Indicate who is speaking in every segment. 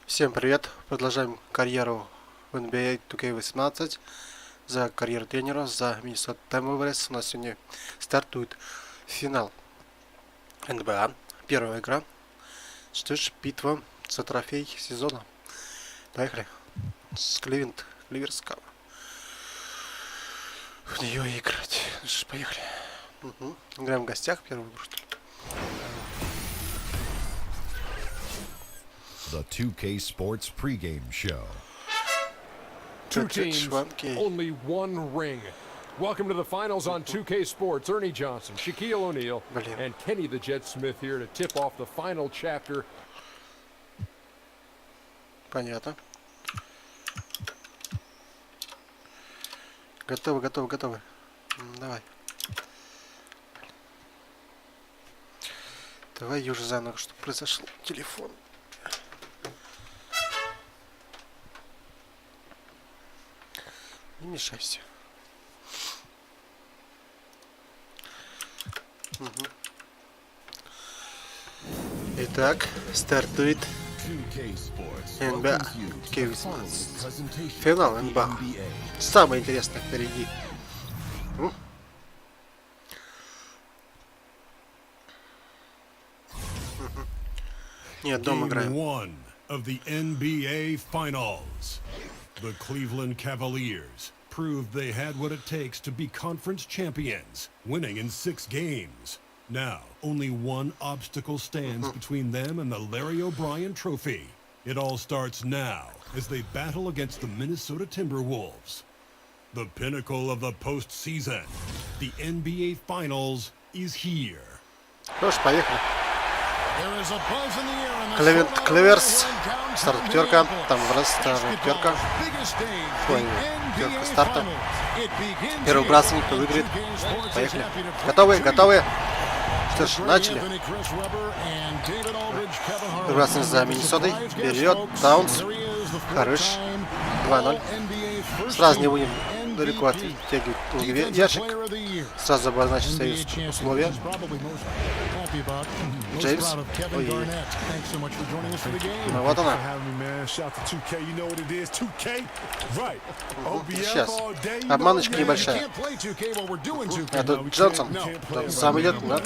Speaker 1: Всем привет! Продолжаем карьеру в NBA 2K18 за карьеру тренера за Minnesota Timberwolves. У нас сегодня стартует финал NBA. Первая игра. Что ж, битва за трофей сезона. Поехали. С Cleveland Cavaliers. В нее играть. Ну что ж, поехали. Играем в гостях первую игру.
Speaker 2: The 2K Sports pregame show.
Speaker 3: Two teams, only one ring. Welcome to the finals on 2K Sports. Ernie Johnson, Shaquille O'Neal, and Kenny the Jet Smith here to tip off the final chapter.
Speaker 1: Понятно. Готовы. Давай. Давай уже заново, что произошло. Телефон. Не мешайся. Итак, стартует NBA 2K18. Финал NBA. Самое интересное впереди. Нет, дома играем.
Speaker 4: One of the NBA Finals. The Cleveland Cavaliers proved they had what it takes to be conference champions, winning in 6 games. Now, only one obstacle stands between them and the Larry O'Brien Trophy. It all starts now as they battle against the Minnesota Timberwolves. The pinnacle of the postseason. The NBA Finals is here.
Speaker 1: Ну что ж, поехали. Cleveland Cavaliers. Старт пятерка. Там раз пятерка. Ой, пятерка старта. Первый выбрасывание, кто выиграет. Поехали. Готовы? Что ж, начали. Выбрасывание за Миннесотой. Вперед. Таунс. Хорош. 2-0. Сразу не будем далеко оттягивать ящик. Сразу обозначить свои условия. Джеймс. Ой. Ну вот она. Сейчас. Обманочка небольшая. А тут Джонсон. Сам идет. Да?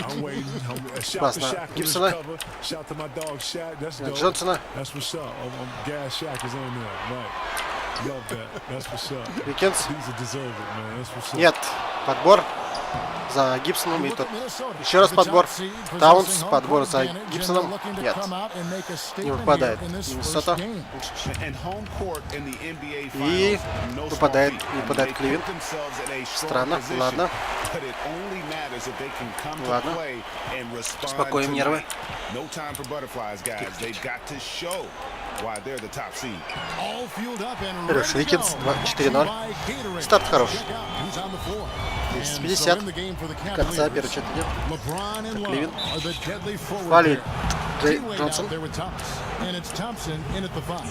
Speaker 1: Классно. Гибсона. Джонсона. Викенс. Нет. Подбор за Гибсоном. И тут еще раз подбор. Таунс. Подбор за Гибсоном. Нет. Не выпадает. Миннесота. И выпадает Кливленд. Странно. Ладно. Успокоим нервы. Хорош. Викенс. 4-0. Старт хороший. 50 конца первой четверти. Кливленд. Валит Джонсон.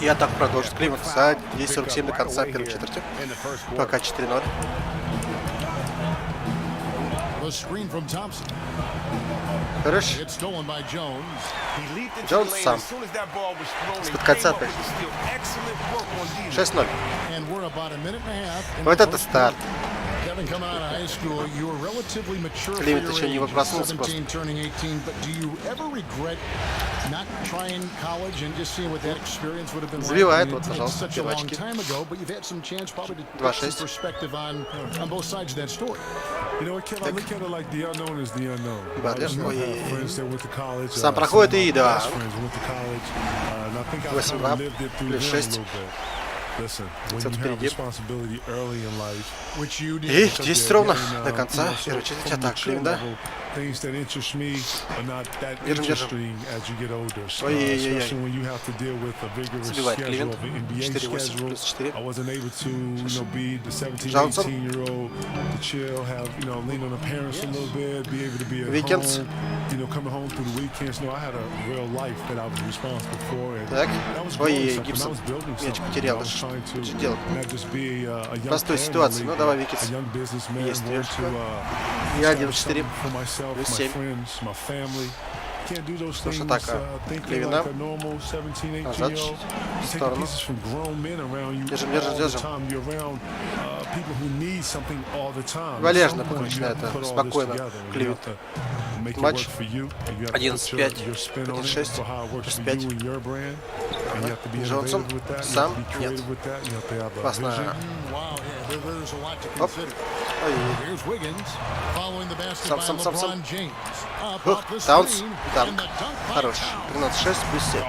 Speaker 1: И атаку продолжит Кливленд за 2:47 до конца первой четверти. Пока 4-0. Хорош. Джонс сам. Из-под кольца опять. 6-0. Вот это старт. Кливленд еще не проснулся просто. Забивает, вот, пожалуйста, пилочки. 2-6. Батлер. Ой-ой-ой. Сам проходит и да. 8-2. Плюс 6. Впереди. И 10 ровно до конца первой четверти атак Кливленда. Держим. Ой-ой-ой. Забивает Кливленд. 4-8 плюс 4. Джонсон. Викенс. Так. Ой-ой-ой, Гибсон. Мяч потерял. Что делать? Простой ситуации. Ну давай, Викенс. Есть. И 1-4. Плюс 7. Слушай, атака Кливенда. Назад, в сторону. Держим, держим, держим. Валежно пока начинает спокойно Кливенд. Матч 11-5, 1-6, 6-5. Джонсон сам? Нет. Классно. Оп. Ой. Сам. Ух, Таунс. Танк. Хорош. 13-6 плюс 7.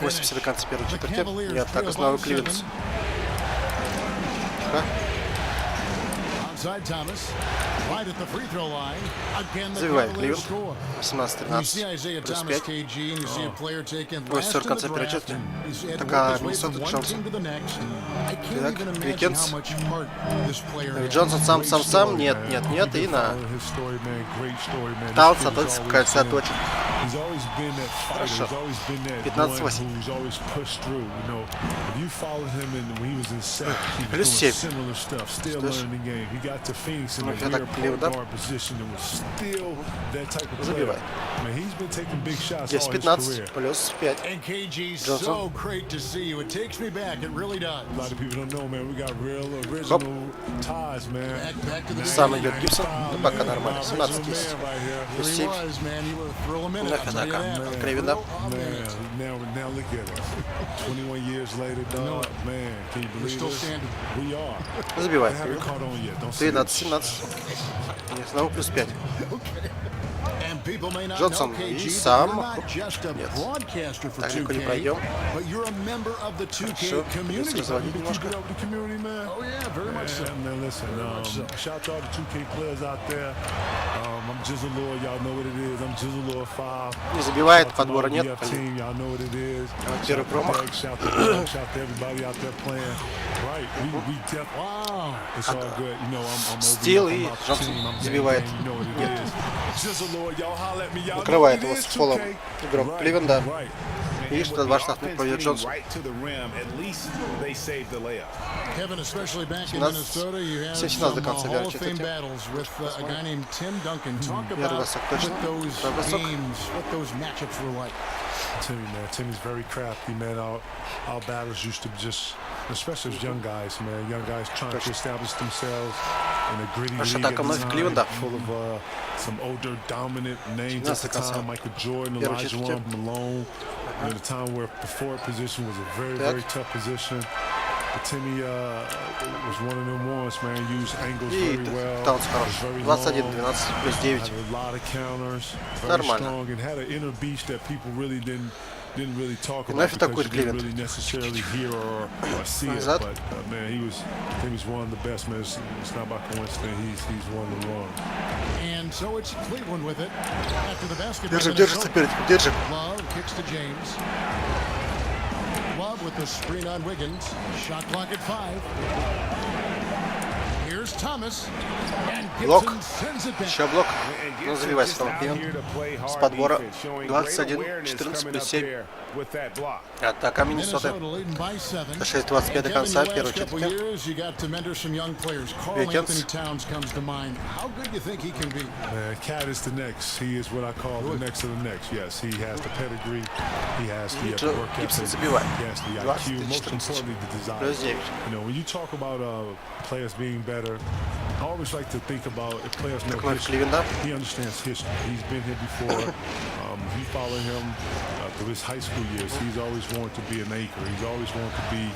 Speaker 1: Восемь до конца первой четверти. И атака снова Кливенс. Забивает Кливенд. 18-13 плюс 5. 8-40 конца первой четверти. Такая Миннесота Джонсон. Так, Викенс. Джонсон сам. Нет. И на Таунса кольца точит. Хорошо. 15-8. Плюс 7. Ну, я так Кливенда. Забивает. 10-15. Плюс 5. Джонсон. Хоп. Сам идет Гибсон. Ну, пока нормально. 17-10. Плюс 7. Вновь атака. Кливенда. Забивает. 13-17. Снова плюс 5. Джонсон и сам. Нет. Так легко не пройдем. Хорошо. Придется разводить немножко. Не забивает, подбора нет. Первый промах. Стил и Джонсон забивает. Нет. Накрывает его с полом игрок Кливенда. И что 2 штрафных победит Джонсон. 17 до конца первой четверти. Первый бросок точно. Второй бросок.
Speaker 5: Timmy's very crafty, man. Our battles used to just, especially as young guys, man. Young guys trying to establish themselves in a gritty league at the time, full of some older dominant names at the time, Michael Jordan, Elijah Wan, Malone. At a time where the forward position was a very tough position. But Timmy was one of them ones, man. Used angles very well.
Speaker 1: Таунс хорош. 21-12 плюс 9.
Speaker 5: Had a lot of counters. Very strong and had an inner beast that people really didn't really talk about because you didn't really necessarily hear or see it. But man, Timmy's one of the best, man. It's not by coincidence. He's one of the one.
Speaker 6: And so it's Cleveland with it. After the basket.
Speaker 1: Держим соперник, держим.
Speaker 6: Love kicks to James. Love with the screen on Wiggins. Shot clock at 5. Here's Thomas. And Gibson sends it back.
Speaker 1: Еще блок. Ну, забивайся снова Кливенд. С подбора 21-14 плюс 7. Атака Миннесоты. Дошли 25 до конца первой четверти. Викенс.
Speaker 5: Cat is the next. He is what I call the next of the next. Yes, he has the pedigree. He has the work ethic.
Speaker 1: Гибсон забивает.
Speaker 5: Yes, the IQ. Most importantly, the desire.
Speaker 1: Плюс 9.
Speaker 5: You know, when you talk about players being better, I always like to think about if players know history. He understands history. He's been here before. You follow him through his high school years. He's always wanted to be an anchor. He's always wanted to be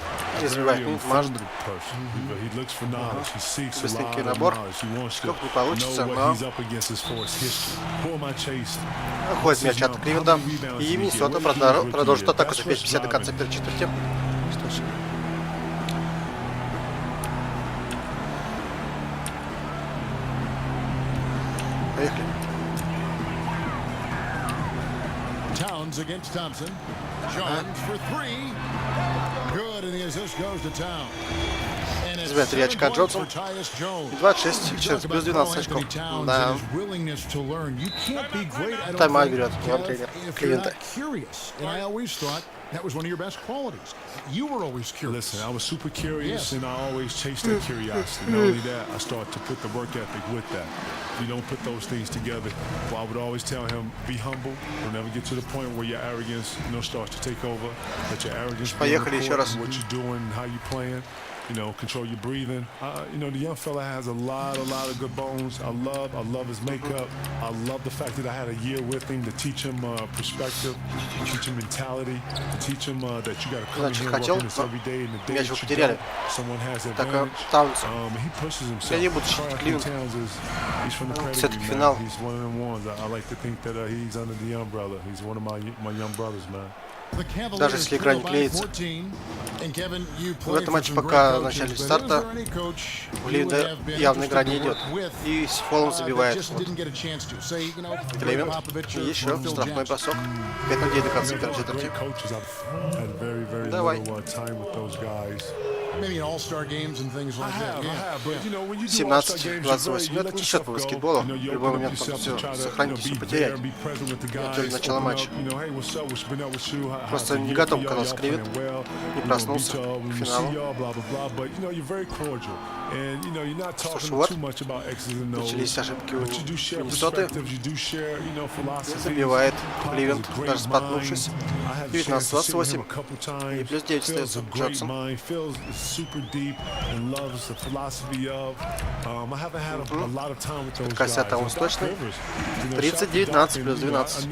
Speaker 5: a very informative person. He looks for knowledge. He seeks a lot of knowledge. He wants to know what he's up against as far as history. Who am I chasing?
Speaker 1: Находит мяч от Кливенда. И Миннесота продолжит атаку за 5-50 до конца первой четверти. Поехали.
Speaker 6: Towns against Thompson. Jones for 3. Good, and the assist goes to Town.
Speaker 1: Забивает 3 очка Джонсон. 26, сейчас плюс 12 очков. Да. Тайм-аут берет главный тренер Кливенда.
Speaker 6: That was one of your best qualities. You were always curious.
Speaker 5: Listen, I was super curious, and I always chased that curiosity. Not only that, I started to put the work ethic with that. If you don't put those things together, well, I would always tell him, be humble. Don't ever get to the point where your arrogance, starts to take over. Let your arrogance be on the court, what you're doing, how you're playing. Control your breathing. The young fella has a lot of good bones. I love his makeup. I love the fact that I had a year with him to teach him perspective, to teach him mentality, to teach him that you got to come in here and work on this every day. And the day that you don't, someone has advantage. He pushes himself. He's from the pedigree, man. He's one of them ones. I like to think that he's under the umbrella. He's one of my young brothers, man.
Speaker 1: Даже если игра не клеится. В этом матче пока в начале старта у Кливленда явно игра не идет. И с фолом забивает. Кливленд. И еще штрафной бросок. 5-9 до конца первой четверти. Давай. 17-28. Это не счет по баскетболу. В любой момент можно все сохранить, все потерять. Это начало матча. Просто не готов оказался Кливленд. Не проснулся к финалу. Что ж, вот. Начались ошибки у Миннесоты. Забивает Кливленд, даже споткнувшись. 19-28. И плюс 9 остается Джонсон. Косят он точно. 30-19 плюс 12.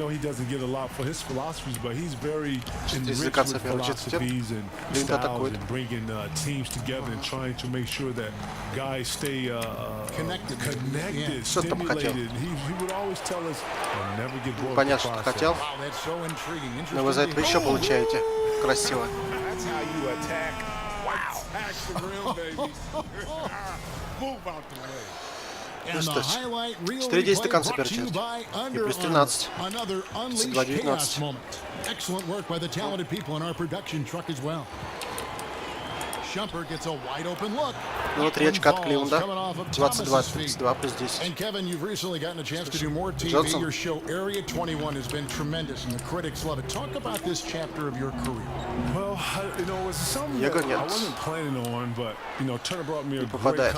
Speaker 1: 4 до конца первой четверти. Кливленд атакует. Что ты там хотел? Понятно, что ты хотел. Но вы за это еще получаете. Красиво. Ну что ж, 4-10 до конца первой четверти. И плюс 13. 32-19. Ну, 3 очка от Кливленда. 22-32 плюс 10. Джонсон. Его нет. Не попадает.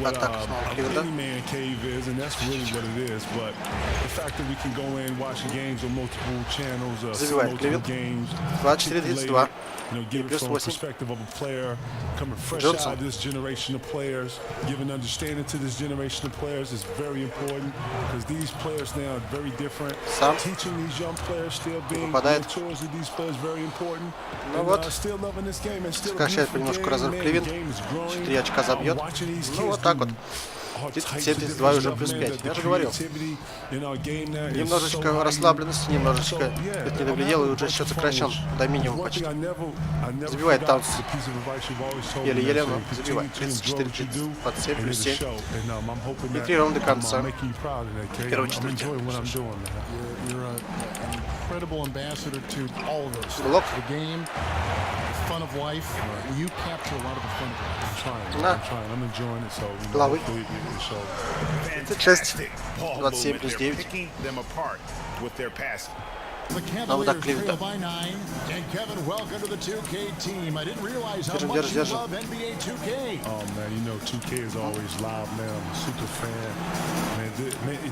Speaker 1: Атака снова Кливленда. Забивает Кливленд. 24-32. И плюс 8. Джонсон. Сам. Попадает. Ну вот. Сокращает понемножку разрыв Кливленд. 4 очка забьет. Ну вот так вот. 37-32 уже плюс 5. Я же говорил. Немножечко расслабленности, немножечко это не доглядело, и уже счет сокращен до минимума почти. Забивает Таунс. Еле-еле, но забивает. 34-27 плюс 7. И 3 раунда до конца. Первой четверти. Блок. На. Плавый. 36. 27 плюс 9. А вот так Кливленда. Держи, держи.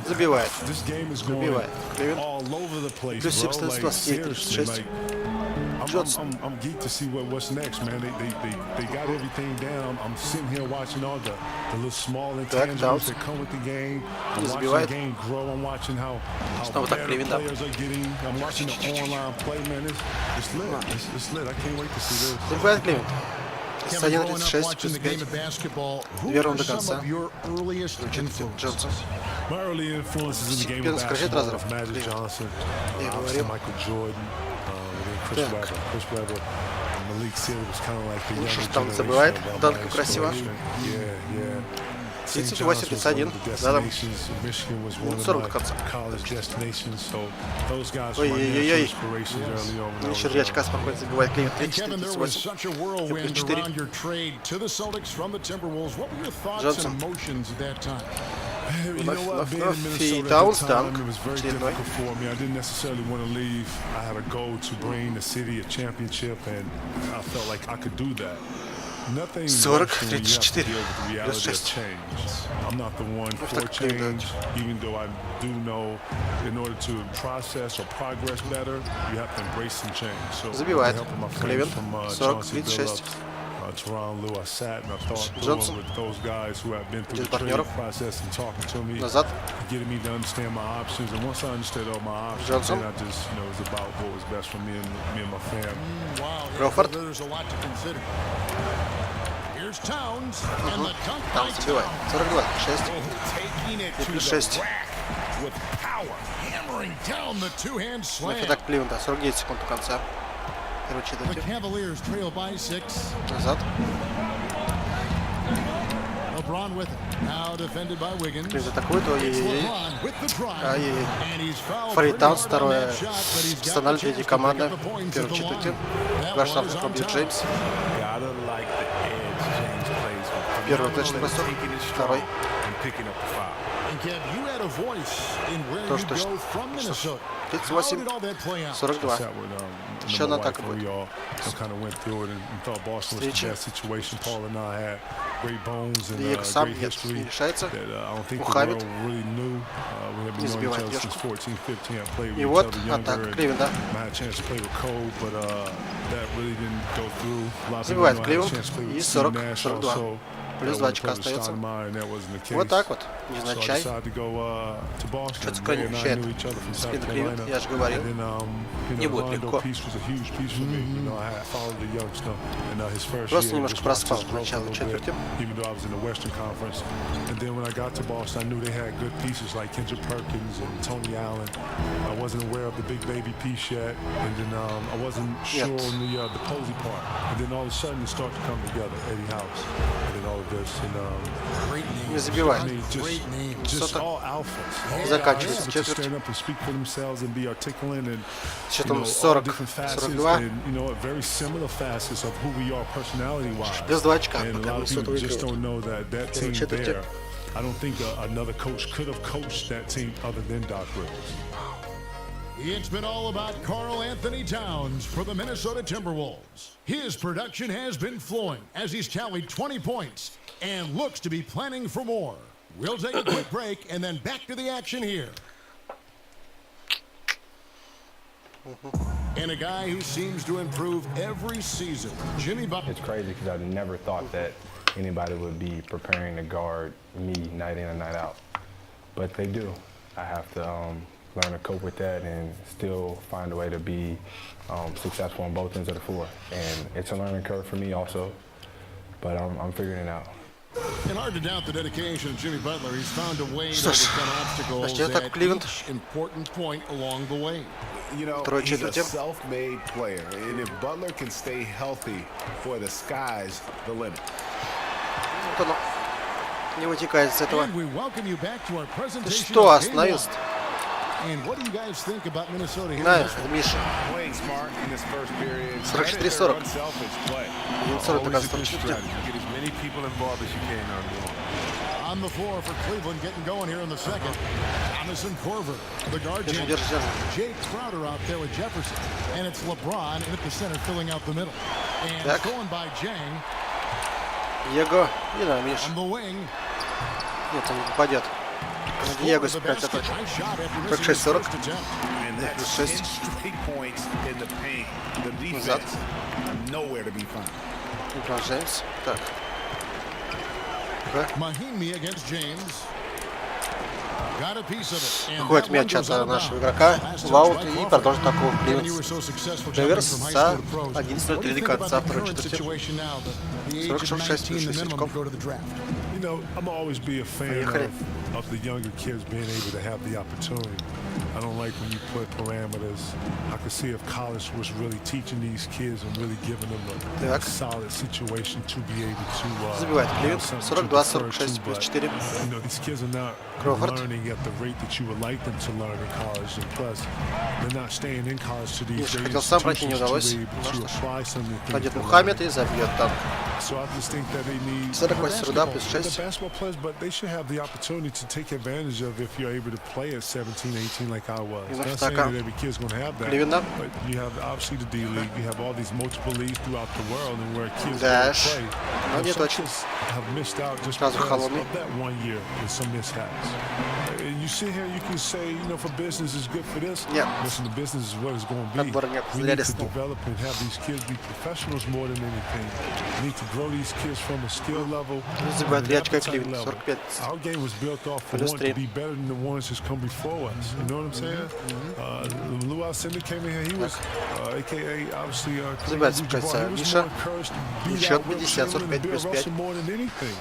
Speaker 1: Забивает. Забивает. Кливленд. Плюс 17, 36. Johnson.
Speaker 5: I'm geeked to see what's next, man. They got everything down. I'm sitting here watching all the little small intangibles that come with the game. I'm watching the game grow. I'm watching how better players are getting. I'm watching the online play, man. It's lit. It's lit. I can't wait to see this.
Speaker 1: Забивает Кливленд. 31-36 плюс 5. 2 раунда до конца. Джонсон. Первый сокращает разрыв. Я говорил. Лучше там забывает. Данка красиво. 38-31. Задом. 40 до конца. Ой-ой-ой. Еще 3 очка спокойно забивает Кливленд. 34-38. И плюс 4. Джонсон.
Speaker 5: You know what? Being in
Speaker 1: И
Speaker 5: Minnesota
Speaker 1: Таунс
Speaker 5: at the time,
Speaker 1: данк
Speaker 5: it was very
Speaker 1: очередной.
Speaker 5: difficult for me. I didn't necessarily want to leave. I had a goal to bring the city a championship, and I felt like I could do that. Nothing worse than when you have to deal with the reality of change. I'm not the one for change, even though I do know in order to process or progress better, you have to embrace some change. So,
Speaker 1: Забивает
Speaker 5: helping my friends
Speaker 1: Cleveland.
Speaker 5: from
Speaker 1: 40-36.
Speaker 5: Toronto, Lou, I sat and I thought
Speaker 1: Johnson.
Speaker 5: with those guys who have been through
Speaker 1: Здесь
Speaker 5: the trade
Speaker 1: партнеров.
Speaker 5: process and talking to me,
Speaker 1: Назад.
Speaker 5: getting me to understand my options. And once I understood all my options,
Speaker 1: Johnson.
Speaker 5: then I just, it was about what was best for me and my family.
Speaker 6: Wow,
Speaker 1: Crawford.
Speaker 6: there's a lot to consider. Here's Towns and the dunk by
Speaker 1: Таунс забивает. 42-6.
Speaker 6: taking it to
Speaker 1: плюс
Speaker 6: the
Speaker 1: 6.
Speaker 6: rack with power, hammering down the two-hand slam.
Speaker 1: Атака Кливленда. 49 секунд до конца. Первой
Speaker 6: The
Speaker 1: четверти.
Speaker 6: Cavaliers trail by 6.
Speaker 1: Назад.
Speaker 6: LeBron with it. Now defended by Wiggins.
Speaker 1: Кливленд атакует.
Speaker 6: It's
Speaker 1: Ой-ой-ой.
Speaker 6: LeBron with the drive.
Speaker 1: Ай-яй-яй.
Speaker 6: And he's fouled
Speaker 1: Фарид
Speaker 6: pretty
Speaker 1: Таунс.
Speaker 6: hard on
Speaker 1: Второе.
Speaker 6: that shot, but he's got the
Speaker 1: Персональ
Speaker 6: chance
Speaker 1: третьей
Speaker 6: to
Speaker 1: команды.
Speaker 6: pick up the points at
Speaker 1: Первой
Speaker 6: the
Speaker 1: четверти.
Speaker 6: line. That
Speaker 1: Два
Speaker 6: one
Speaker 1: штрафных
Speaker 6: is on
Speaker 1: пробьет
Speaker 6: top.
Speaker 1: Джеймс.
Speaker 5: Gotta like the edge James plays with.
Speaker 1: Первый точный бросок. Второй.
Speaker 5: And picking up the foul.
Speaker 6: And Kev, you had a voice in where
Speaker 1: То,
Speaker 6: you
Speaker 1: что
Speaker 6: go from Minnesota. How
Speaker 1: 38,
Speaker 6: did all that play out?
Speaker 1: 42.
Speaker 5: Sat with,
Speaker 1: Еще
Speaker 5: my
Speaker 1: одна
Speaker 5: wife,
Speaker 1: атака
Speaker 5: and we
Speaker 1: будет.
Speaker 5: all kind of went through it and thought Boston was the
Speaker 1: Встреча.
Speaker 5: best situation. Paul and I had great bones and
Speaker 1: Диего сам
Speaker 5: great
Speaker 1: нет,
Speaker 5: history
Speaker 1: не решается.
Speaker 5: that I don't think the
Speaker 1: Мухаммед.
Speaker 5: world really knew. We have
Speaker 1: Не
Speaker 5: been knowing each
Speaker 1: забивает
Speaker 5: other since
Speaker 1: девушку.
Speaker 5: 14, 15. I played
Speaker 1: И
Speaker 5: with
Speaker 1: вот
Speaker 5: each other younger.
Speaker 1: атака
Speaker 5: And
Speaker 1: Кливленда.
Speaker 5: I had a chance to play with Cole, but that really didn't go through. A lot of people
Speaker 1: Забивает
Speaker 5: know I had a
Speaker 1: Кливленд.
Speaker 5: chance to play
Speaker 1: И
Speaker 5: with Steve
Speaker 1: 40,
Speaker 5: Nash
Speaker 1: 42.
Speaker 5: also.
Speaker 1: Плюс 2 очка остается. Вот так вот, невзначай. Что-то кончает спин Кливленд, я же говорил. Не будет легко. Просто немножко проспал начало четверти. Не забивает. Заканчивается четверть. Счетом 40-42. Плюс 2 очка, пока Миннесота выигрывает. Первой четверти.
Speaker 5: I don't think another coach could have coached that team other than Doc Rivers.
Speaker 6: It's been all about Karl Anthony Towns for the Minnesota Timberwolves. His production has been flowing as he's tallied 20 points and looks to be planning for more. We'll take a quick break and then back to the action here. And a guy who seems to improve every season, Jimmy Butler.
Speaker 7: It's crazy because I never thought that anybody would be preparing to guard me night in and night out. But they do. I have to learn to cope with that and still find a way to be successful on both ends of the floor. And it's a learning curve for me also, but I'm figuring it out.
Speaker 6: And hard to doubt the dedication of Jimmy Butler. He's found a way to overcome obstacles at each important point along the way.
Speaker 8: You know, he's a self-made player, and if Butler can stay healthy, boy, the sky's the limit.
Speaker 1: Не вытекает с этого.
Speaker 6: And we welcome you back to our presentation.
Speaker 1: Что остановился?
Speaker 6: And what do you guys think about Minnesota here?
Speaker 1: Знаешь, Миша. 44-40. Миннесота до конца четверти.
Speaker 6: On the floor for Cleveland, getting going here in the second. Jamison Corver, the guard. Jake Crowder out there with Jefferson. And it's LeBron in at the center filling out the middle. And going by Jang.
Speaker 1: Диего, не знаю, Миша.
Speaker 6: On the wing.
Speaker 1: Нет, он не попадет. Диего спрятать атаку. 46-40. 6. Назад. Леброн Джеймс. Так.
Speaker 6: Mahimi against James.
Speaker 1: Выходит мяч от нашего игрока в аут и продолжит атаку Кливленд за 11:03 до конца второй четверти. 46-6 очков.
Speaker 5: You know, I'm always be a fan of the younger kids being able to have the opportunity. I don't like when you put parameters. I could see if college was really teaching these kids and really giving them a solid situation to be able to
Speaker 1: забивает Кливленд. 42-46 плюс 4.
Speaker 5: You know, these kids are not learning at the rate that you would like them to learn in college, and plus they're not staying in college to these
Speaker 1: institutions to be able to apply something. Пойдет Мухаммед и забьет там.
Speaker 5: So I just think that they need
Speaker 1: 48 сюда плюс 6.
Speaker 5: the basketball players, but they should have the opportunity to take advantage of if you're able to play at 17, 18 like I was. Not saying that every kid's going to have that, but you have obviously the D League, you have all these multiple leagues throughout the world, and where kids play. Have missed out just because of that 1 year with some mishaps. And you sit here, you can say, you know, for business is good for this. Listen, the business is what it's going to be. We need to develop and have these kids be professionals more than anything. We need to grow these kids from a skill level. Our game was built off for one to be better than the ones that's come before us. You know what I'm saying? Lou Alcindor came in here, he was, aka obviously, he was more encouraged to beat out Russell more than anything.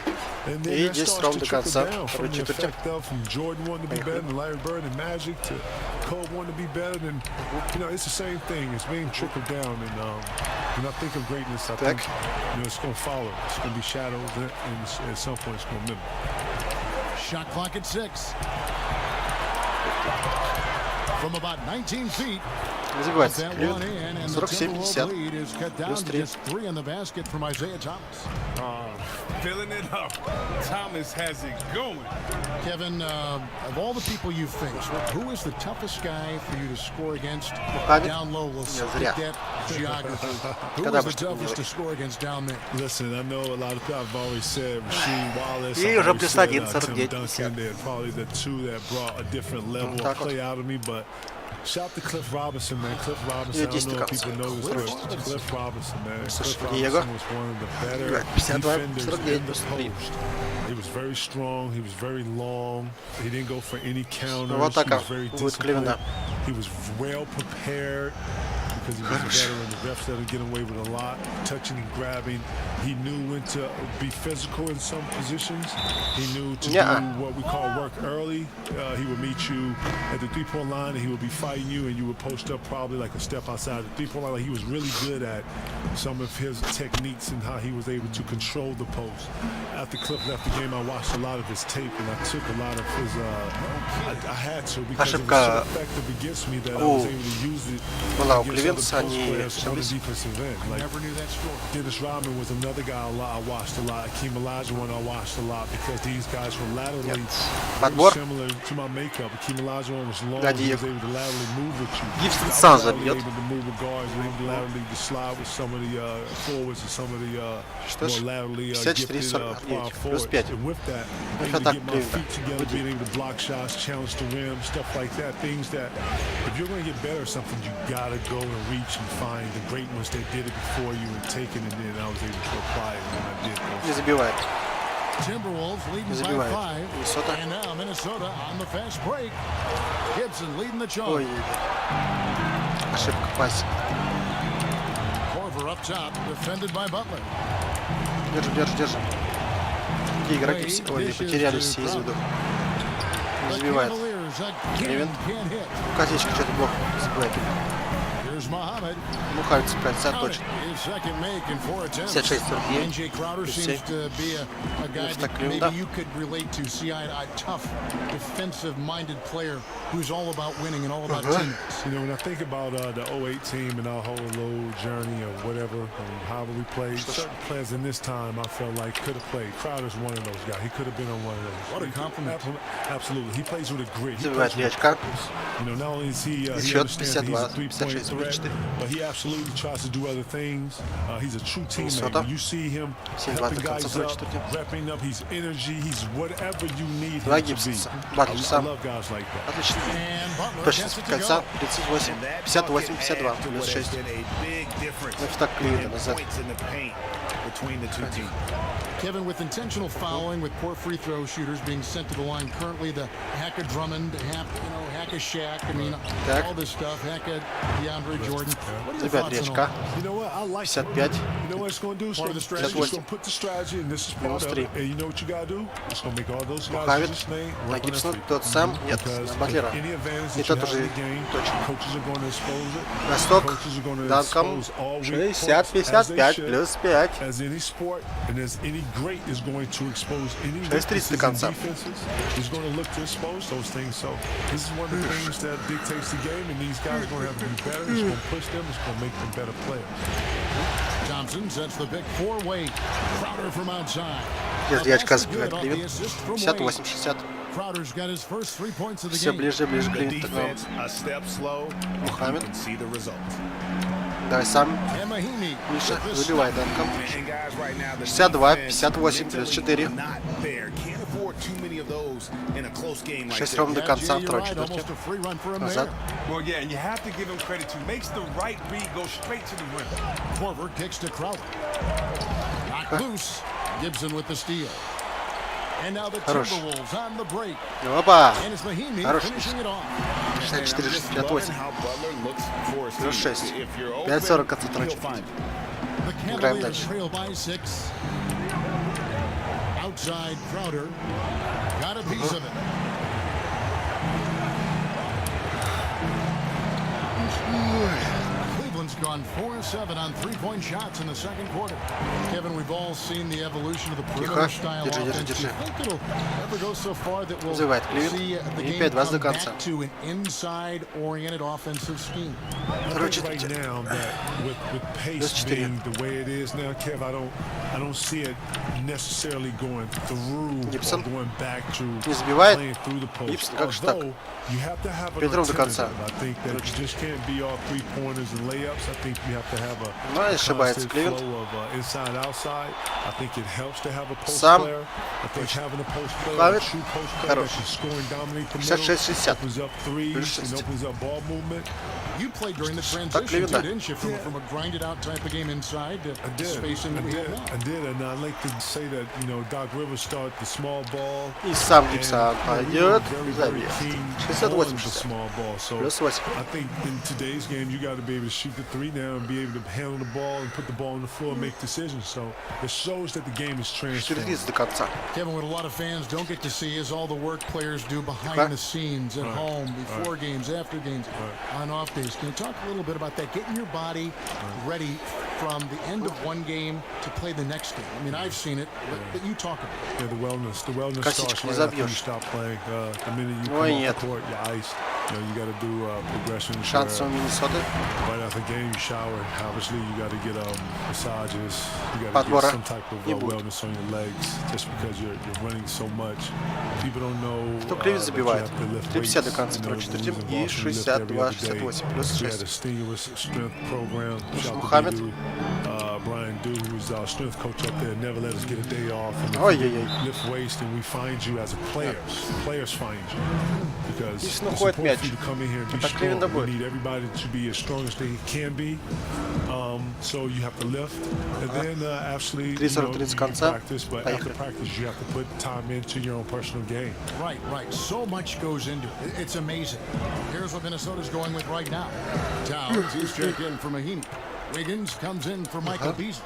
Speaker 5: And then that starts to trickle down from the effect of from Jordan wanting to be better than Larry Bird and Magic to Kobe wanting to be better than, you know, it's the same thing. It's being trickled down, and when I think of greatness, I think, you know, it's going to follow. It's going to be shadows, and at some point it's going to mimic.
Speaker 6: Shot clock at 6. From about 19 feet.
Speaker 1: Забивается Кливленд. 47-50. Плюс 3.
Speaker 6: 3 in the basket from Isaiah Thomas.
Speaker 9: Filling it up. Thomas has it going.
Speaker 6: Kevin, of all the people you've faced, who is the toughest guy for you to score against? Down low, we'll get that geography. Who is the toughest to score against down there?
Speaker 5: Listen, I know a lot of people have always said Rasheed Wallace.
Speaker 1: И уже плюс 1,
Speaker 5: Tim Duncan, they're probably the two that brought a different level of play out of me, but shout out to Cliff Robinson, man. Cliff Robinson, I don't know if people know this, but Cliff Robinson, man. Cliff Robinson was one of the better defenders in the post. He was very strong. He was very long. He didn't go for any counters. He was very disciplined. He was well prepared because he was a veteran. The refs let him get away with a lot, touching and grabbing. He knew when to be physical in some positions. He knew to do what we call work early. He would meet you at the three-point line, and he would be fighting you, and you would post up probably like a step outside the three-point line. Like, he was really good at some of his techniques and how he was able to control the post. After Cliff left the game, I watched a lot of his tape, and I took a lot of his. I had to because it was so effective against me that I was able to use it against other post players on the defensive end. Like, Dennis Rodman was another guy I watched a lot. Akeem Olajuwon I watched a lot because these guys were laterally very similar to my makeup. Akeem Olajuwon was long, he was able to laterally move with you. I was able to move with guards, able to laterally slide with some of the forwards and some of the more laterally gifted power forwards. And with that, able to get my feet together, being able to block shots, challenge the rim, stuff like that. Things that, if you're going to get better at something, you got to go and reach and find the great ones that did it before you and take it, and then I was able to apply it when I did.
Speaker 1: Не забивает.
Speaker 6: Timberwolves leading by 5, and now Minnesota on the fast break. Gibson leading the charge.
Speaker 1: Ошибка в пасе.
Speaker 6: Korver up top, defended by Butler.
Speaker 1: Держи. Такие игроки все, потеряли все из виду. Не забивает. Кливленд. Косичка что-то плохо забивает. Мухаммед цепляется за точно. 56-49. Так, Кливленда.
Speaker 6: Who's all about winning and all about teammates.
Speaker 5: You know, when I think about the 08 team and our whole little journey or whatever, and however we played, certain players in this time I felt like could have played. Crowder's one of those guys. He could have been on one of those.
Speaker 6: What a compliment.
Speaker 5: Absolutely. He plays with a grit. He plays with a purpose. You know, not only is he understands that he's a three-point threat, but he absolutely tries to do other things. He's a true teammate. When you see him helping guys up, repping up, he's energy, he's whatever you need him to be. I love guys like that.
Speaker 1: Отлично. Точность кольца 38, 58-52, плюс 6. Так, Кливленда назад.
Speaker 6: Kevin, with intentional fouling, with poor free throw shooters being sent to the line, currently the Hack of Drummond, Hack of Shaq, I mean, all this stuff, Hack of DeAndre Jordan. What are your thoughts on all?
Speaker 5: You know what? I like
Speaker 1: 55.
Speaker 5: You know what it's going to do? It's going to put the strategy, and this is part of it. And you know what you got to do? It's going to make all those guys just name
Speaker 1: на Гибсон тот сам, нет, на Батлера. И тот уже точно. Восток, Данком, 60-55, плюс 5. 6:30 до конца.
Speaker 5: He's going to look to expose those things. So this is one of the things that dictates the game, and these guys are going to have to be better. It's going to push them. It's going to make them better players.
Speaker 6: Thompson sets the big four-way. Crowder from outside.
Speaker 1: Если очка забивает Кливент, 58-60. Все ближе и ближе к Кливенту. Мухаммед. Давай сам. Миша забивает данком. 62-58 плюс 4. 6 ровно до конца второй четверти. Назад. Хорош. Опа! Хорош. 64-68. Плюс 6. 5:40 конца второй четверти. Играем дальше.
Speaker 6: Outside Crowder got a piece of it. Cleveland's gone 4-7 on three-point shots in the second quarter. Kevin, we've all seen the evolution of the perimeter style offense. Do you think it'll ever go so far that we'll see the game come back to an inside-oriented offensive scheme?
Speaker 5: Right now, that with pace being the way it is now, Kev, I don't see it necessarily going through or going back to playing through the post. Although you have to have an alternative. I think that you just can't be all three-pointers and layups. I think you have to have a constant flow of inside-outside. I think it helps to have a post player. I think having a post player, a true post player that can score and dominate the middle, opens up threes and opens up ball movement.
Speaker 6: You played during the transition too, didn't you? From a grinded-out type of game inside to spacing that we had now.
Speaker 5: I did, and I like to say that, you know, Doc Rivers started the small ball.
Speaker 1: И сам Гибсон пойдет. Забьет. 68-60. Плюс 8.
Speaker 5: I think in today's game, you got to be able to shoot the three now and be able to handle the ball and put the ball on the floor and make decisions. So it shows that the game is transformed.
Speaker 1: До конца.
Speaker 6: Kevin, what a lot of fans don't get to see is all the work players do behind the scenes, at home, before games, after games, on off days. Can you talk a little bit about that? Getting your body ready from the end of one game to play the next game. I mean, I've seen it, but you talk about it.
Speaker 5: Yeah, the wellness starts right after you stop playing. The minute you come off the court, you're iced. You know, you got to do progressions.
Speaker 1: Шанс у Миннесоты.
Speaker 5: Right after the game, you shower. Obviously, you got to get massages. You got to get some type of wellness on your legs, just because you're running so much. People don't know.
Speaker 1: Кто Кливент забивает? 3:50 до конца второй четверти и 62-68 плюс 6. Мухаммед.
Speaker 5: Brian Dew, who's our strength coach up there, never let us get a day off. Lift weights, and we find you as a player. Players find you because it's important for you to come in here and be strong. We need everybody to be as strong as they can be. So you have to lift, and then actually you practice. But after practice, you have to put time into your own personal game.
Speaker 6: Right. So much goes into it. It's amazing. Here's what Minnesota's going with right now. Towns, he's checked in for Mahimi. Wiggins comes in for Michael Beasley.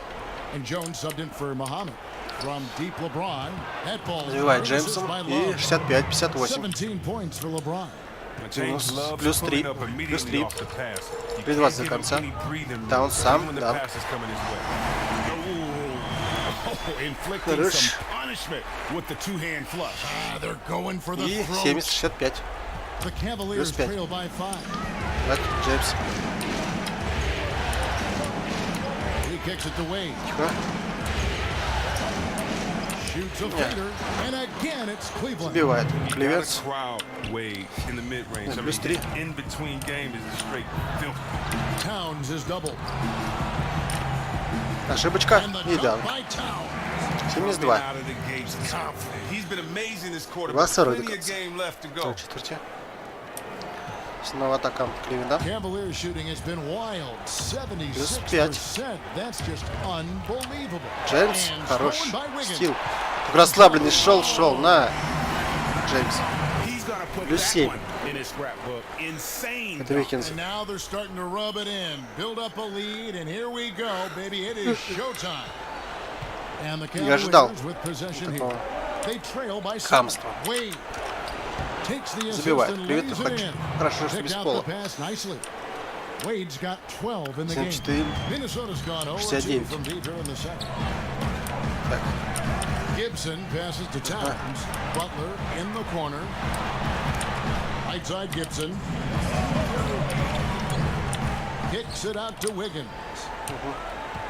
Speaker 6: And Jones subbed in for Muhammad. From deep LeBron. That ball
Speaker 1: забивает Джеймсон и 65-58.
Speaker 6: 17 points for LeBron.
Speaker 1: Плюс 3. Плюс 3. 3:20 до конца. Таун сам, да. Хорош. И 70-65. Плюс 5. Вот Джеймс.
Speaker 6: Kicks it to Wade. Shoots a fader, and again it's Cleveland.
Speaker 1: Забивает Кливент. Плюс 3.
Speaker 6: Towns is double.
Speaker 1: Ошибочка и данк. 72. 2:40 до конца. Четверти. Снова атака Кливленда.
Speaker 6: Cavaliers shooting has been wild. 76%. That's just unbelievable.
Speaker 1: Джеймс,
Speaker 6: And
Speaker 1: хорош.
Speaker 6: stolen by Wiggins.
Speaker 1: Стил. Расслабленный шел на Джеймс.
Speaker 9: He's gonna put
Speaker 1: Плюс
Speaker 9: that
Speaker 1: 7.
Speaker 9: one in his scrapbook. Insane.
Speaker 1: Это Викинс.
Speaker 6: And now they're starting to rub it in, build up a lead, and here we go, baby. It is showtime. And the Cavaliers with possession here. They trail by 7. Wade takes the assist and lays it in. Picked out the pass nicely. Wade's got 12 in the game. Minnesota's gone 0-2 from deep here in the second. Gibson passes to Towns. Butler in the corner. Right side Gibson. Kicks it out to Wiggins.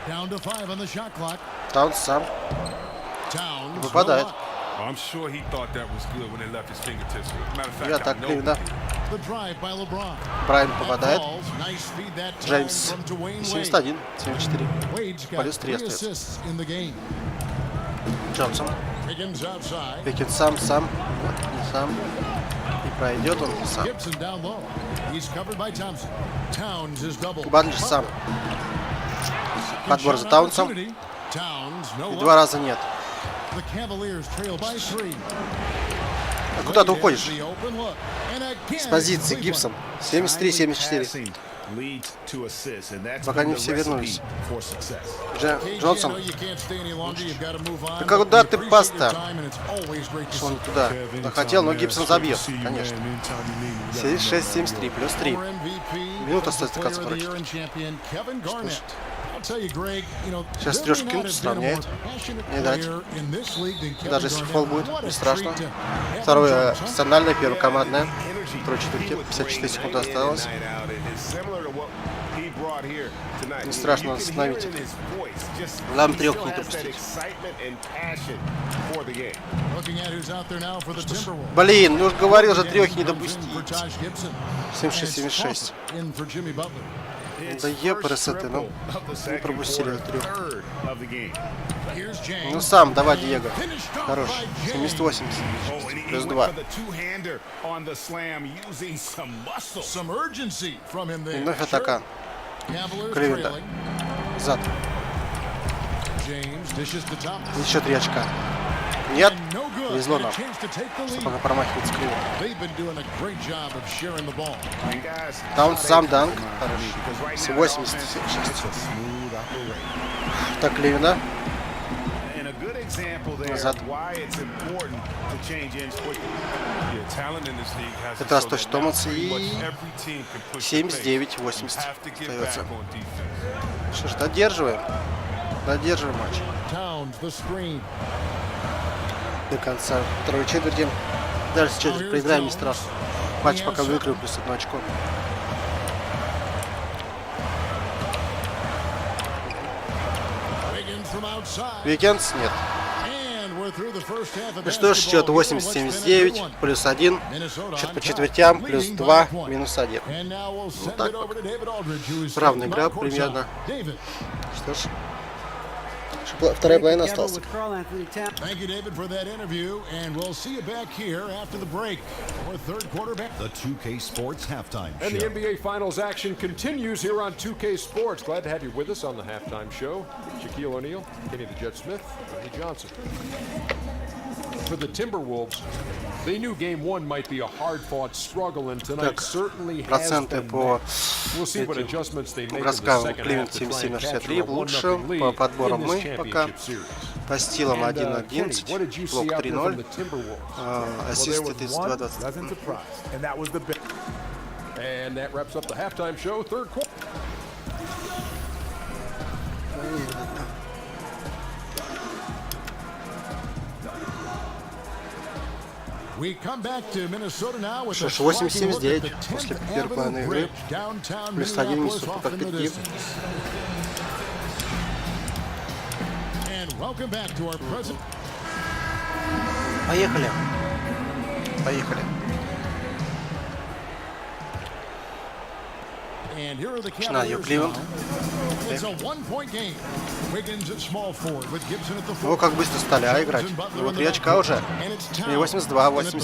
Speaker 6: Down to 5 on the shot clock.
Speaker 1: Таунс сам.
Speaker 6: Towns.
Speaker 1: Выпадает.
Speaker 9: I'm sure he thought that was good when it left his fingertips. Matter of
Speaker 1: Я
Speaker 9: fact, I
Speaker 1: так
Speaker 9: know.
Speaker 1: Кливленда.
Speaker 6: The drive by LeBron.
Speaker 1: Брайан попадает.
Speaker 6: Nice feed that time
Speaker 1: Джеймс.
Speaker 6: from Dwayne Wade.
Speaker 1: 71, 74.
Speaker 6: Wade's got
Speaker 1: Плюс 3
Speaker 6: 3
Speaker 1: остается.
Speaker 6: assists in the game.
Speaker 1: Джонсон.
Speaker 6: Wiggins outside.
Speaker 1: Викинс сам. Не сам. Не пройдет он сам.
Speaker 6: Gibson down low. He's covered by Thompson. Towns is double.
Speaker 1: Бадлер сам. Подбор за Таунсом.
Speaker 6: Towns,
Speaker 1: И
Speaker 6: no
Speaker 1: 2 раза нет.
Speaker 6: The Cavaliers trail by 3.
Speaker 1: А куда ты уходишь?
Speaker 6: The open look. And again,
Speaker 1: С позиции
Speaker 6: Cleveland.
Speaker 1: Гибсон. 73-74.
Speaker 8: Leads to assists, and that's
Speaker 1: Пока
Speaker 8: been
Speaker 1: не
Speaker 8: the
Speaker 1: все вернулись.
Speaker 8: recipe for success.
Speaker 6: KG, I
Speaker 1: Джонсон.
Speaker 6: know you can't stay any longer. You've got to move on.
Speaker 1: Да
Speaker 6: but
Speaker 1: куда
Speaker 6: we
Speaker 1: ты
Speaker 6: appreciate
Speaker 1: пас-то?
Speaker 6: your time, and it's always great to
Speaker 1: Что он
Speaker 6: see.
Speaker 1: туда хотел, но Гибсон забьет, конечно. 76-73, плюс 3.
Speaker 6: Former MVP,
Speaker 1: Минута
Speaker 6: Defensive
Speaker 1: остается до
Speaker 6: Player
Speaker 1: конца
Speaker 6: of the
Speaker 1: второй.
Speaker 6: Year and champion Kevin Garnett. I'll tell you, Greg, you know,
Speaker 1: Сейчас
Speaker 6: there
Speaker 1: трёшку
Speaker 6: may
Speaker 1: кинут,
Speaker 6: not have been a
Speaker 1: сравняет.
Speaker 6: more passionate
Speaker 1: Не дать.
Speaker 6: player in this league than Kevin
Speaker 1: Даже если
Speaker 6: Garnett.
Speaker 1: фол будет,
Speaker 6: What a
Speaker 1: не страшно.
Speaker 6: treat to have
Speaker 1: Второе
Speaker 6: him join us, huh?
Speaker 1: профессиональное, первое командное. Второй четверти, 54 секунды осталось. Не страшно остановить. Главное, 3 не допустить.
Speaker 6: Looking at who's out there now for the Timberwolves.
Speaker 1: Блин, ну уж говорил же 3 не
Speaker 6: In
Speaker 1: допустить.
Speaker 6: for Taj Gibson.
Speaker 1: 76-76.
Speaker 6: In for Jimmy Butler.
Speaker 1: Да епресеты, ну. Не пропустили 3.
Speaker 6: Here's James.
Speaker 1: Ну сам, давай, Диего.
Speaker 6: Finished off
Speaker 1: Хорош.
Speaker 6: by James.
Speaker 1: 70-80. Плюс 2.
Speaker 6: Some urgency from him
Speaker 1: И
Speaker 6: there.
Speaker 1: вновь атака.
Speaker 6: Cavaliers
Speaker 1: Кливленда.
Speaker 6: trailing.
Speaker 1: Зад.
Speaker 6: James dishes to Thomas.
Speaker 1: Еще 3 очка. Нет.
Speaker 6: And no good.
Speaker 1: Повезло
Speaker 6: And a
Speaker 1: нам.
Speaker 6: chance to take the lead.
Speaker 1: Пока промахивается Кливленд.
Speaker 6: They've been doing a great job of sharing the ball.
Speaker 1: Таунс сам данк. Хорош. 86. Так, Кливленда. Назад. Это раз точно Томас и 79-80 остается. Что ж, додерживаем. Додерживаем матч.
Speaker 6: Towns, the screen.
Speaker 1: До конца второй четверти. Даже сейчас проиграем, не страшно. Матч пока выиграю, плюс 1 очко.
Speaker 6: Wiggins from outside.
Speaker 1: Викендс нет.
Speaker 6: And we're through the first half of
Speaker 1: Ну что ж, счет
Speaker 6: basketball. Let's spin it
Speaker 1: 80-79,
Speaker 6: everyone.
Speaker 1: плюс 1.
Speaker 6: Minnesota
Speaker 1: Счет
Speaker 6: on
Speaker 1: по
Speaker 6: top,
Speaker 1: четвертям, плюс
Speaker 6: leading
Speaker 1: 2,
Speaker 6: by a point.
Speaker 1: минус 1.
Speaker 6: And now we'll send
Speaker 1: так
Speaker 6: it over to David Aldridge, who is
Speaker 1: равная
Speaker 6: taking
Speaker 1: игра
Speaker 6: him out
Speaker 1: примерно.
Speaker 6: courtside. David.
Speaker 1: Что ж, вторая половина осталась.
Speaker 6: Thank you, David, for that interview, and we'll see you back here after the break for third quarter back.
Speaker 2: The 2K Sports Halftime
Speaker 3: And the
Speaker 2: Show.
Speaker 3: NBA Finals action continues here on 2K Sports. Glad to have you with us on the halftime show. Shaquille O'Neal, Kenny the Jet Smith, Ernie Johnson. For the Timberwolves, they knew Game 1 might be a hard-fought struggle, and tonight
Speaker 1: Так,
Speaker 3: certainly has
Speaker 1: проценты
Speaker 3: been
Speaker 1: по
Speaker 3: that. We'll see what
Speaker 1: этим
Speaker 3: adjustments they make in the
Speaker 1: броскам
Speaker 3: second half
Speaker 1: Кливленд
Speaker 3: to try and
Speaker 1: 77-63
Speaker 3: capture a 1-0
Speaker 1: лучше, по
Speaker 3: lead
Speaker 1: подборам
Speaker 3: in
Speaker 1: мы
Speaker 3: this
Speaker 1: пока.
Speaker 3: championship series.
Speaker 1: По стилам
Speaker 3: And, Kenny,
Speaker 1: 1-11,
Speaker 3: what did you
Speaker 1: блок
Speaker 3: see out there from the
Speaker 1: 3-0,
Speaker 3: Timberwolves?
Speaker 1: ассисты 32-20.
Speaker 10: Pleasant surprise, and that was the big.
Speaker 3: And that wraps up the halftime show. Third quarter.
Speaker 6: We come back to Minnesota now with
Speaker 1: Что
Speaker 6: a
Speaker 1: ж,
Speaker 6: striking look at
Speaker 1: 80-79
Speaker 6: the
Speaker 1: после
Speaker 6: 10th
Speaker 1: первой половины
Speaker 6: Avenue
Speaker 1: игры.
Speaker 6: Bridge, downtown
Speaker 1: Плюс 1
Speaker 6: Minneapolis
Speaker 1: Миннесота
Speaker 6: off
Speaker 1: пока
Speaker 6: in the
Speaker 1: впереди.
Speaker 6: distance. And welcome back to our present.
Speaker 1: Поехали. Поехали.
Speaker 6: And here are the
Speaker 1: Начинаю
Speaker 6: Cavaliers
Speaker 1: Кливленд.
Speaker 6: now. It's a one-point game. Wiggins at small forward with Gibson at the
Speaker 1: О,
Speaker 6: four.
Speaker 1: как быстро стали играть.
Speaker 6: Butler
Speaker 1: Ну,
Speaker 6: in
Speaker 1: 3
Speaker 6: the
Speaker 1: очка уже.
Speaker 6: And it's
Speaker 1: И 82-80.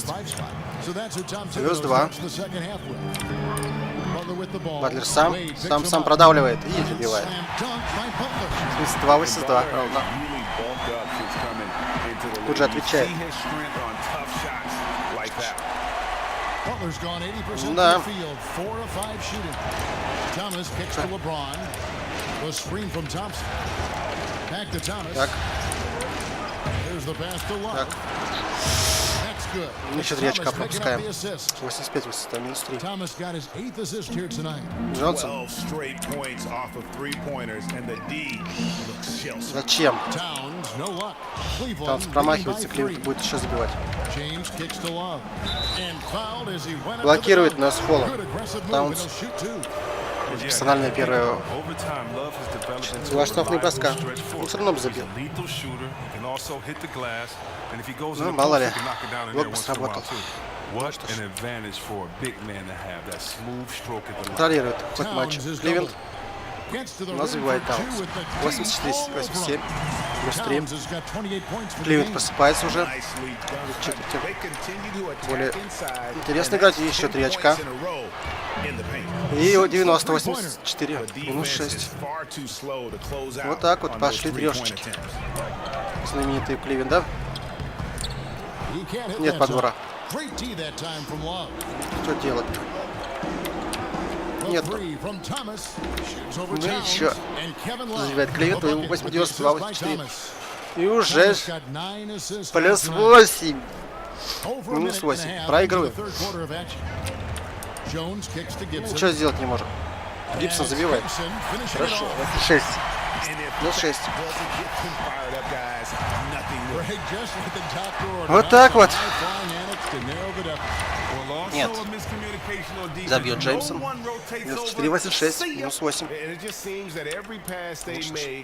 Speaker 6: So that's who Tom
Speaker 1: Плюс
Speaker 6: Thibodeau
Speaker 1: 2.
Speaker 6: starts the second half with.
Speaker 1: Батлер сам продавливает и забивает. 82-82, ровно. Тут же отвечает. Да. Так. Так. Еще 3 очка пропускаем. 85-82, минус 3. Джонсон. Зачем? Таунс промахивается, Кливленд будет еще забивать. Блокирует нас фолом. Таунс. Персональная первая. 2 штрафных броска. Он все равно бы забил. Ну, мало ли. Блок бы сработал. Контролирует ход матча. Кливленд. Но забивает Таунс. 84-87. Плюс 3. Кливленд просыпается уже. Более интересно играть. И еще 3 очка. И 90-84. Минус 6. Вот так вот пошли трешечки. Знаменитые Кливленда. Нет подбора. Что делать? Нет. Ну еще. Забивает Кливленд. 92-84. И уже плюс 8. Минус 8. Проигрываем. Ничего сделать не можем. Гибсон забивает. Хорошо. 6. Плюс 6. Вот так вот. Нет. Забьет Джеймсон. 94-86. Минус 8.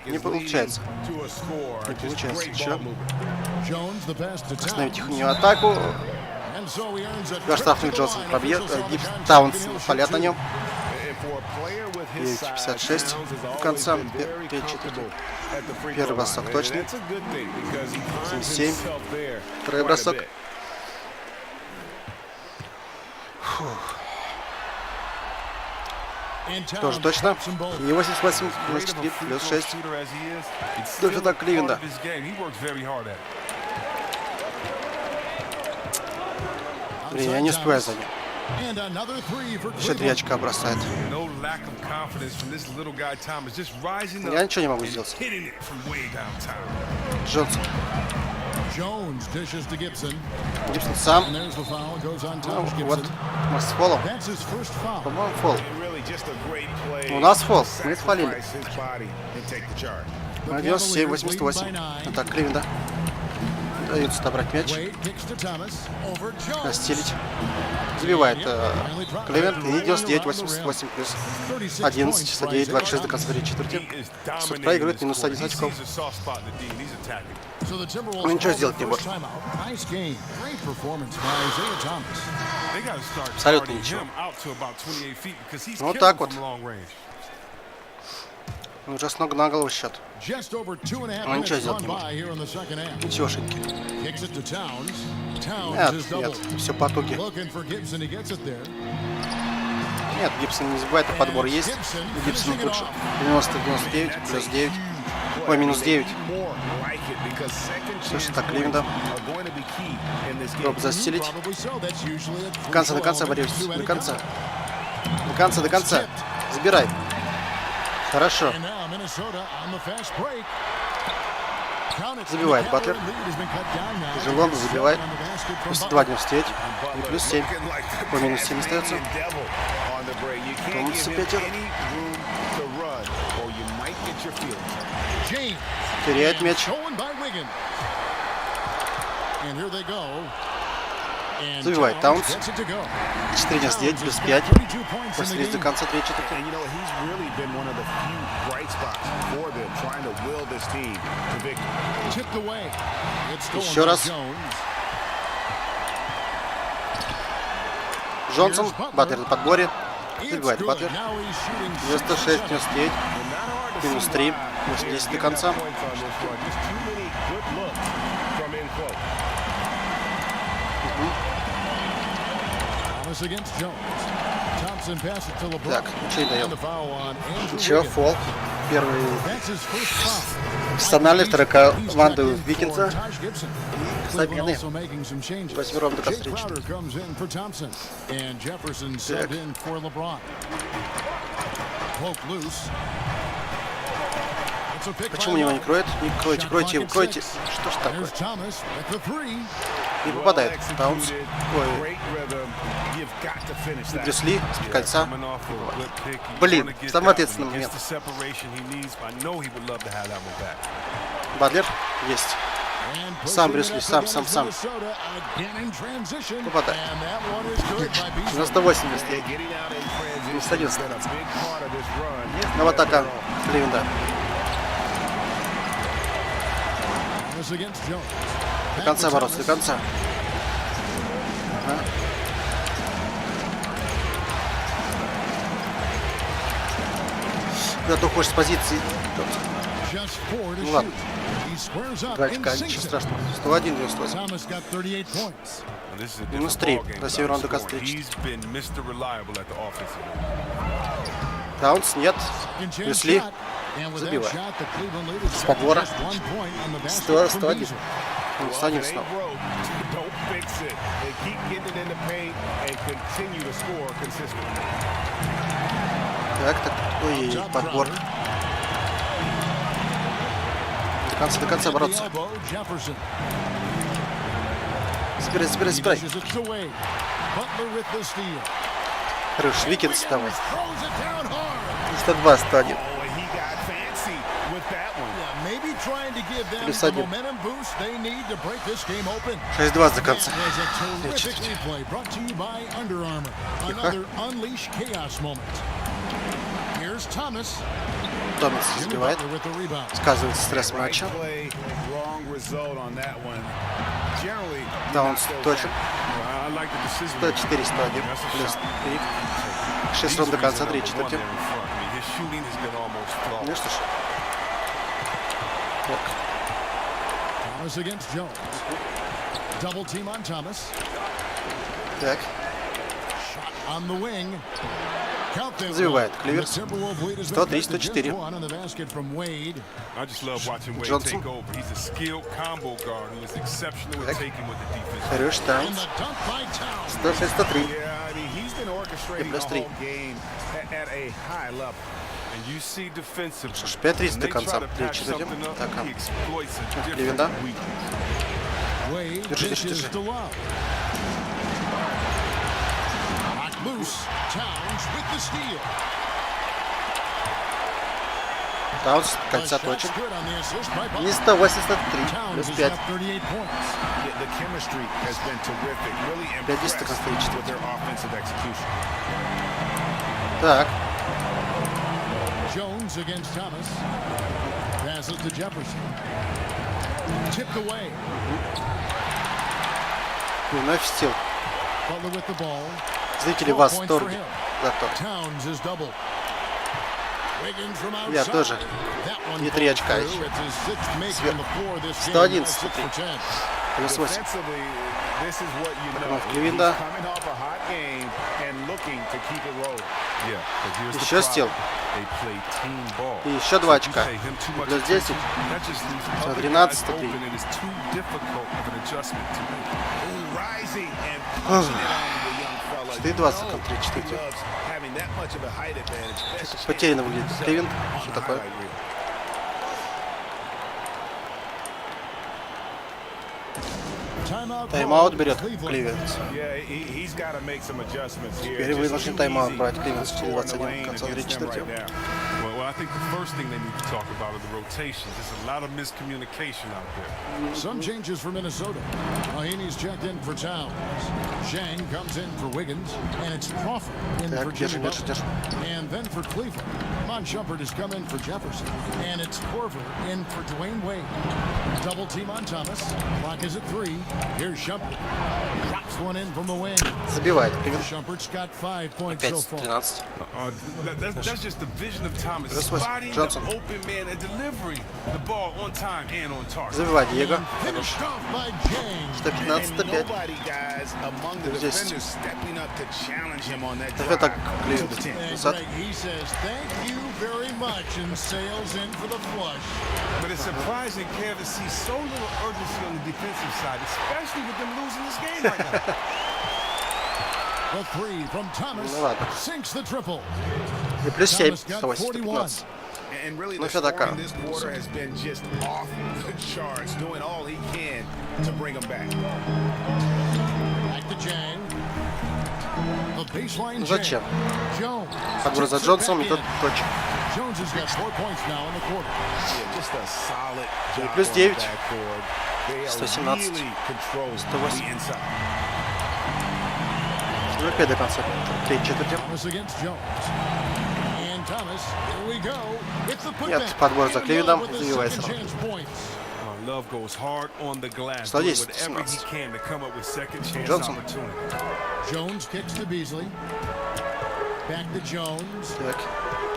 Speaker 1: Не получается. Не получается. Еще. Остановить их атаку. 2 штрафных Джонсон пробьет. Таунс палят на нем. 56 до конца. Первый бросок точный. 77. Второй бросок. Тоже точно. И 88 плюс 4 плюс 6. Только так Кливленда. Блин, я не успеваю за ним. Еще 3 очка бросает. Я ничего не могу сделать. Джонсон. Гибсон сам. Ну, вот. Может, с фолом? По-моему, фол. У нас фол. Мы сфолили. 97-88. Так, Кливленда. Дается отобрать мяч. Настилить. Забивает Кливленд. И 99-88 плюс 11. 9-26 до конца 3 четверти. Суд проигрывает. Минус 11 очков. Он ничего сделать не может. Абсолютно ничего. Вот так вот. Уже с ног на голову счет. Он ничего сделать не может. Ничегошеньки. Нет, нет, все потуги. Нет, Гибсон не забывает, а подбор есть. Гибсон лучше. 90-99, плюс 9. Ой, минус 9. Слушай, так, Кливленда. Дроп застелить. До конца борюсь. До конца. До конца. Забирай. Хорошо. Забивает Батлер. Жилон забивает. Плюс 2-99. И плюс 7. По минус 7 остается. Томас опять. Теряет мяч. Забивает Таунс. 4-9 плюс 5. После до конца 3 четверти. Еще раз. Джонсон. Батлер на подборе. Забивает Батлер. 96-99. Минус 3. Плюс 10 до конца. Так, ничего не даем. Ничего, фол. Первый персональный, второй команды Викинса. Замены. Восьмером до конца. Почему его не кроет? Не кройте, кройте его, кройте. Что ж такое? Не попадает. Таунс. Ой. Брюсли с кольца. Блин, самый ответственный момент. Бадлер. Есть. Сам Брюсли, сам. Попадает. 98 вместе. 11. Снова атака Кливленда. До конца бороться, до конца. Ага. Когда ты уходишь с позиции. Ну ладно. 2 очка, ничего страшного. 101, 98. Минус 3. До северного до конца 3. Таунс, нет. Брюсли. Забивай. С подбора. 101. 101 снова. Так. Ой, подбор. До конца бороться. Собирай. Хорош, Викинс давай. 102, 101. Плюс 1. 6-20 до конца. Томас забивает. Сказывается стресс матча. Таунс точен. 104, 101. Плюс 3. 6 раунд до конца, 3/4. Ну что ж. Так. Забивает Кливер. 103, 104. Джонсон. Хорош, Таунс. 106, 103. И плюс 3. Что ж, 5-30 до конца. 3/4. Так, Кливенда. Держи. Таунс, кольца точен. Не 183, плюс 5. 5-10 до конца 3/4. Так.
Speaker 6: Jones against Thomas. Pass it to Jefferson. Tipped away.
Speaker 1: Вновь стил.
Speaker 6: Butler with the ball.
Speaker 1: Зрители в восторге.
Speaker 6: Towns is double. Wiggins from outside.
Speaker 1: Я тоже. Не 3 очка еще. 111. Плюс 8. Кливленда. Еще стил. И еще 2 очка. Плюс 10. 113, 103. 4-20, там 3/4. Потерянно выглядит Кливленд. Что такое? Тайм-аут берет Кливленд. Теперь вынужден тайм-аут брать Кливленд 4-21 в конце 3/4.
Speaker 9: Well, I think the first thing they need to talk about are the rotations. There's a lot of miscommunication out there.
Speaker 6: Some changes for Minnesota. Mahaney's checked in for Towns. Zhang comes in for Wiggins, and it's Crawford in for Jimmy Butler. And then for Cleveland, Mon Shumpert has come in for Jefferson, and it's Corver in for Dwayne Wade. Double team on Thomas. Clock is at 3. Here's Shumpert. Drops one in from the wing.
Speaker 1: Забивает Кливленд.
Speaker 6: Shumpert's got 5 points so
Speaker 1: Опять
Speaker 6: far.
Speaker 1: 13.
Speaker 9: That's just the vision of Thomas.
Speaker 1: Плюс 8.
Speaker 9: Spotting the
Speaker 1: Джонсон.
Speaker 9: open man and delivering the ball on time and on target.
Speaker 1: Забивает Диего.
Speaker 6: Finished off by James.
Speaker 1: 115-5.
Speaker 8: Nobody, guys, among the
Speaker 1: Здесь.
Speaker 8: defenders stepping up to challenge him on that
Speaker 1: Это
Speaker 8: drive.
Speaker 1: Кливленд.
Speaker 6: And
Speaker 1: Назад.
Speaker 6: Greg, he says thank you very much and sails in for the flush.
Speaker 9: But it's surprising, Kev, to see so little urgency on the defensive side, especially with them losing this game right now.
Speaker 6: The three from Thomas
Speaker 1: Ну ладно.
Speaker 6: sinks the triple.
Speaker 1: И плюс 7.
Speaker 6: Thomas got
Speaker 1: 108-115.
Speaker 8: And really,
Speaker 1: Ну
Speaker 8: the
Speaker 1: все
Speaker 8: scoring
Speaker 1: такая.
Speaker 8: this quarter has been just off the charts, doing all he can to bring them back.
Speaker 6: Back to Jang. The baseline
Speaker 1: Ну зачем?
Speaker 6: Jones.
Speaker 1: Погруза за
Speaker 6: Takes it
Speaker 1: Джонсом и
Speaker 6: back
Speaker 1: тот
Speaker 6: in.
Speaker 1: точек.
Speaker 6: Jones has got 4 points now in the quarter.
Speaker 8: Yeah, just a solid job
Speaker 1: плюс
Speaker 8: on
Speaker 1: 9.
Speaker 8: the backboard. They are
Speaker 1: 117.
Speaker 8: really controlling
Speaker 1: 108.
Speaker 8: the inside.
Speaker 1: Ну опять до конца. 3 четверти.
Speaker 6: Thomas against Jones. And Thomas, here we go. It's the putback.
Speaker 1: Нет, подбор за
Speaker 6: And
Speaker 1: Кливлендом.
Speaker 6: Love with the
Speaker 1: Забивает
Speaker 6: second
Speaker 1: сразу.
Speaker 6: chance points.
Speaker 9: Love goes hard on the glass,
Speaker 1: Что
Speaker 9: doing
Speaker 1: здесь?
Speaker 9: whatever he
Speaker 1: 17.
Speaker 9: can to come up with second chance
Speaker 1: Джонсон.
Speaker 9: opportunity.
Speaker 6: Jones kicks to Beasley. Back to Jones.
Speaker 1: Так.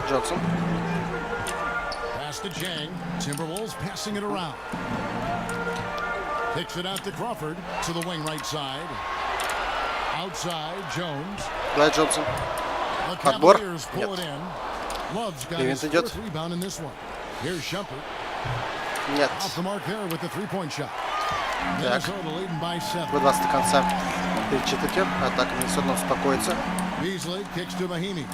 Speaker 1: Джонсон.
Speaker 6: Pass to Jang. Timberwolves passing it around. Kicks it out to Crawford to the wing right side. Outside, Jones.
Speaker 1: Давай Джонсон.
Speaker 6: The
Speaker 1: Подбор.
Speaker 6: Cavaliers pull it in. Love's got
Speaker 1: Кливленд
Speaker 6: his
Speaker 1: идет.
Speaker 6: first rebound in this one. Here's Shumpert.
Speaker 1: Нет.
Speaker 6: Off the mark there with the three-point shot.
Speaker 1: Так.
Speaker 6: Minnesota leading by 7.
Speaker 1: 20 до конца. 3 четверти. Атака Миннесота успокоится.
Speaker 6: Beasley kicks to Mahimi.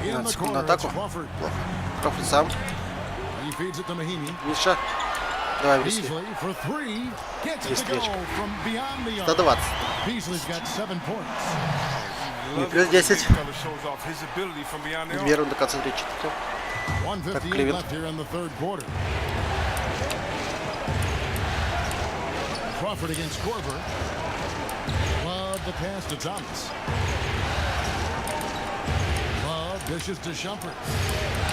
Speaker 6: In
Speaker 1: 15
Speaker 6: the
Speaker 1: секунд на
Speaker 6: corner, it's
Speaker 1: атаку.
Speaker 6: Crawford.
Speaker 1: Плохо. Крофорд сам.
Speaker 6: He feeds it to Mahimi.
Speaker 1: Миша. Давай Брисли.
Speaker 6: Beasley for three. Gets it
Speaker 1: Есть
Speaker 6: to go
Speaker 1: клечка.
Speaker 6: from beyond the arc.
Speaker 1: 120.
Speaker 6: Beasley's got 7 points.
Speaker 1: И плюс 10.
Speaker 9: Fella shows off his ability from beyond the arc.
Speaker 1: 2 до конца 3 четверти.
Speaker 6: 1:58
Speaker 1: Cleveland.
Speaker 6: left here in the third quarter. Crawford against Korver. Love the pass to Thomas. Love dishes to Shumpert.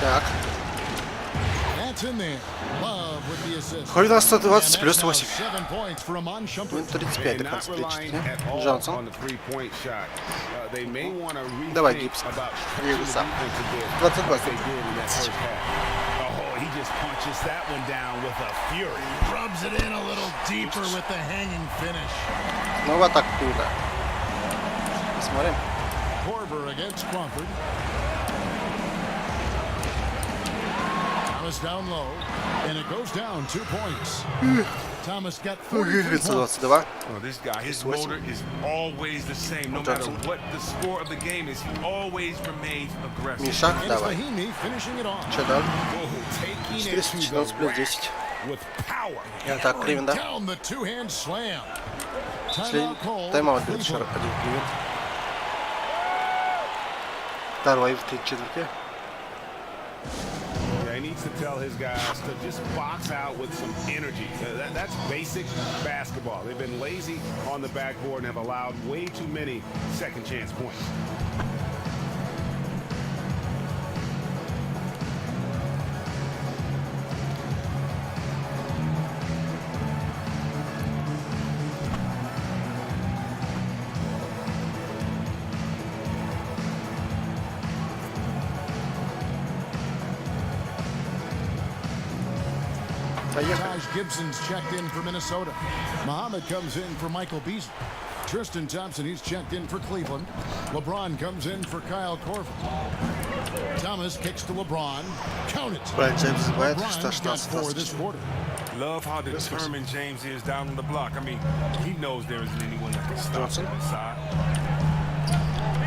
Speaker 1: Так.
Speaker 6: That's in there. Love with the assist.
Speaker 1: Хоть у нас
Speaker 6: And
Speaker 1: 120
Speaker 6: that's
Speaker 1: плюс
Speaker 6: now
Speaker 1: 8.
Speaker 6: 7 points for Amon Shumpert.
Speaker 1: 35 до
Speaker 8: Not
Speaker 1: конца 3
Speaker 8: relying
Speaker 1: четверти.
Speaker 8: at all
Speaker 1: Джонсон.
Speaker 8: on the three-point shot. They may want to
Speaker 1: Давай,
Speaker 8: rethink
Speaker 1: Гибс.
Speaker 8: about
Speaker 1: Двигай
Speaker 8: stretching the
Speaker 1: сам.
Speaker 8: defense a bit
Speaker 1: 22.
Speaker 8: like they did in that first half. Oh, he just punches that one down with a fury.
Speaker 6: Rubs it in a little deeper with the hanging finish.
Speaker 1: Ну в атаку Кливленда. Посмотрим.
Speaker 6: Korver against Crawford. Thomas down low, and it goes down 2 points. Thomas got 43 points.
Speaker 1: 122.
Speaker 9: Oh, this guy, his motor is always the same. No matter
Speaker 1: Johnson.
Speaker 9: what the score of the game is, he always remains aggressive.
Speaker 1: Миша,
Speaker 6: And it's
Speaker 1: давай.
Speaker 6: Mahimi finishing it off.
Speaker 1: Че дал?
Speaker 8: Taking it to the
Speaker 1: 414 плюс
Speaker 8: rack
Speaker 1: 10.
Speaker 8: with power.
Speaker 1: И атака Кливленда.
Speaker 6: Down the two-hand slam.
Speaker 1: Последний
Speaker 6: Timeout call.
Speaker 1: тайм-аут берет еще
Speaker 6: Cleveland.
Speaker 1: один Кливленд. Второй в 3 четверти.
Speaker 8: Yeah, he needs to tell his guys to just box out with some energy. That's basic basketball. They've been lazy on the backboard and have allowed way too many second chance points.
Speaker 6: Taj Gibson's checked in for Minnesota. Muhammad comes in for Michael Beasley. Tristan Thompson, he's checked in for Cleveland. LeBron comes in for Kyle Korver. Thomas kicks to LeBron. Count it.
Speaker 1: Брайан Джеймс забивает.
Speaker 6: LeBron's got 4 this
Speaker 1: 116.
Speaker 6: quarter.
Speaker 9: Love how determined James is down on the block. I mean, he knows there isn't anyone that can stop him inside.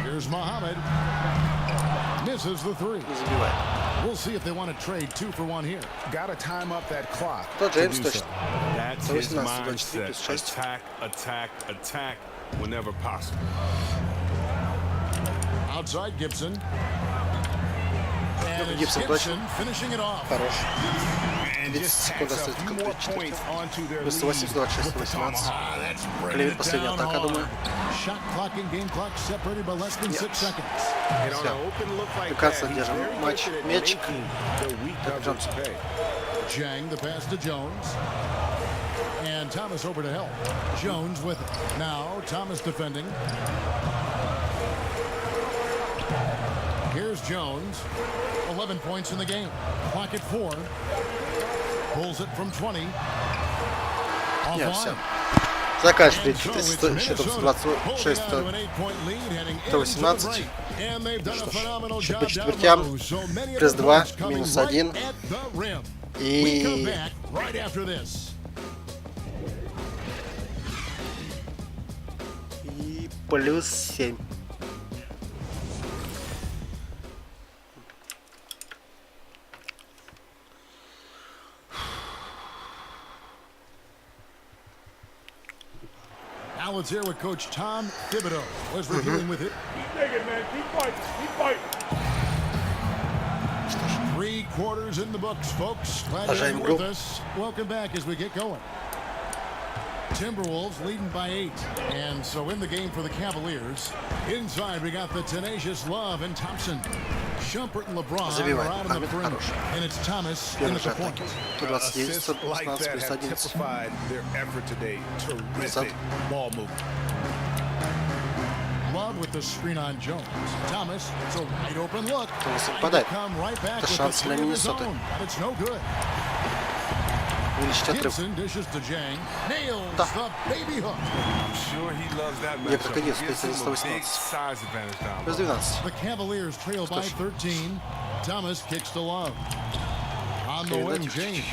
Speaker 6: Here's Muhammad. Misses the three.
Speaker 1: Не забивает.
Speaker 6: We'll see if they want to trade 2 for 1 here.
Speaker 8: Got to time up that clock.
Speaker 1: То
Speaker 8: to
Speaker 1: Джеймс
Speaker 8: do
Speaker 1: точно.
Speaker 8: so.
Speaker 9: That's his
Speaker 1: 118, 24
Speaker 9: mindset.
Speaker 1: плюс 6.
Speaker 9: Attack, attack, attack whenever possible.
Speaker 6: Outside Gibson. And it's
Speaker 1: Гибсон точно.
Speaker 6: Gibson finishing it off.
Speaker 1: Хорош. 30 секунд остается к концу четверти. Плюс 8, 26, 18. Клевит последняя атака, думаю. До конца держим матч. Мячик. Так, Джонсон.
Speaker 6: Jang, the pass to Jones. And Thomas over to help. Jones with it. Now Thomas defending. Here's Jones. 11 points in the game. Clock at 4. Pulls it from 20.
Speaker 1: Не, все. Заканчивает счетом 126-118. Что ж, счет по четвертям. Плюс 2, минус 1. И плюс 7.
Speaker 6: Now let's hear what Coach Tom Thibodeau was reviewing with it.
Speaker 9: Keep digging, man. Keep fighting. Keep fighting.
Speaker 6: 3 quarters in the books, folks. Glad you're with us. Welcome back as we get going. Timberwolves leading by 8. And so in the game for the Cavaliers. Inside we got the tenacious Love and Thompson. Shumpert and LeBron are out on the perimeter. And it's Thomas in at the point.
Speaker 8: Assists like that have typified their effort today. Terrific ball movement.
Speaker 6: Love with the screen on Jones. Thomas, it's a wide open look. Come right back with the screen of his own, but it's no good. Gibson dishes to Jang. Nails the baby hook.
Speaker 9: I'm sure he loves that matchup. Big size advantage down low.
Speaker 6: The Cavaliers trail by 13. Thomas kicks to Love. On the wing, James.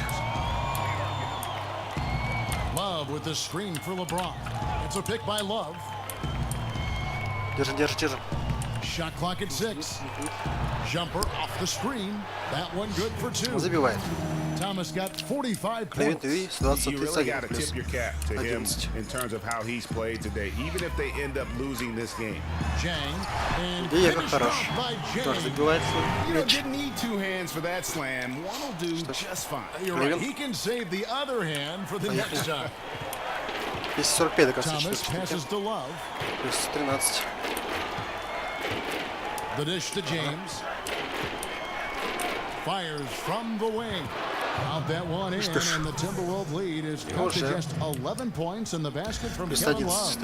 Speaker 6: Love with the screen for LeBron. It's a pick by Love.
Speaker 1: Держи.
Speaker 6: Shot clock at 6. Jumper off the screen. That one good for 2.
Speaker 1: Забивает.
Speaker 6: Thomas got 45 points.
Speaker 8: You really got to tip your cap to him in terms of how he's played today, even if they end up losing this game.
Speaker 6: Jang and
Speaker 1: Диего хорош. Тоже забивает свой мяч.
Speaker 8: Didn't need 2 hands for that slam. One will do just fine.
Speaker 6: You're right. He can save the other hand for the next time.
Speaker 1: 245 до конца
Speaker 6: Thomas passes
Speaker 1: четверти.
Speaker 6: to Love.
Speaker 1: Плюс 13.
Speaker 6: The dish to James. Fires from the wing. Out that one in, and the Timberwolves lead is cut to just 11 points in the basket from Kevin Love.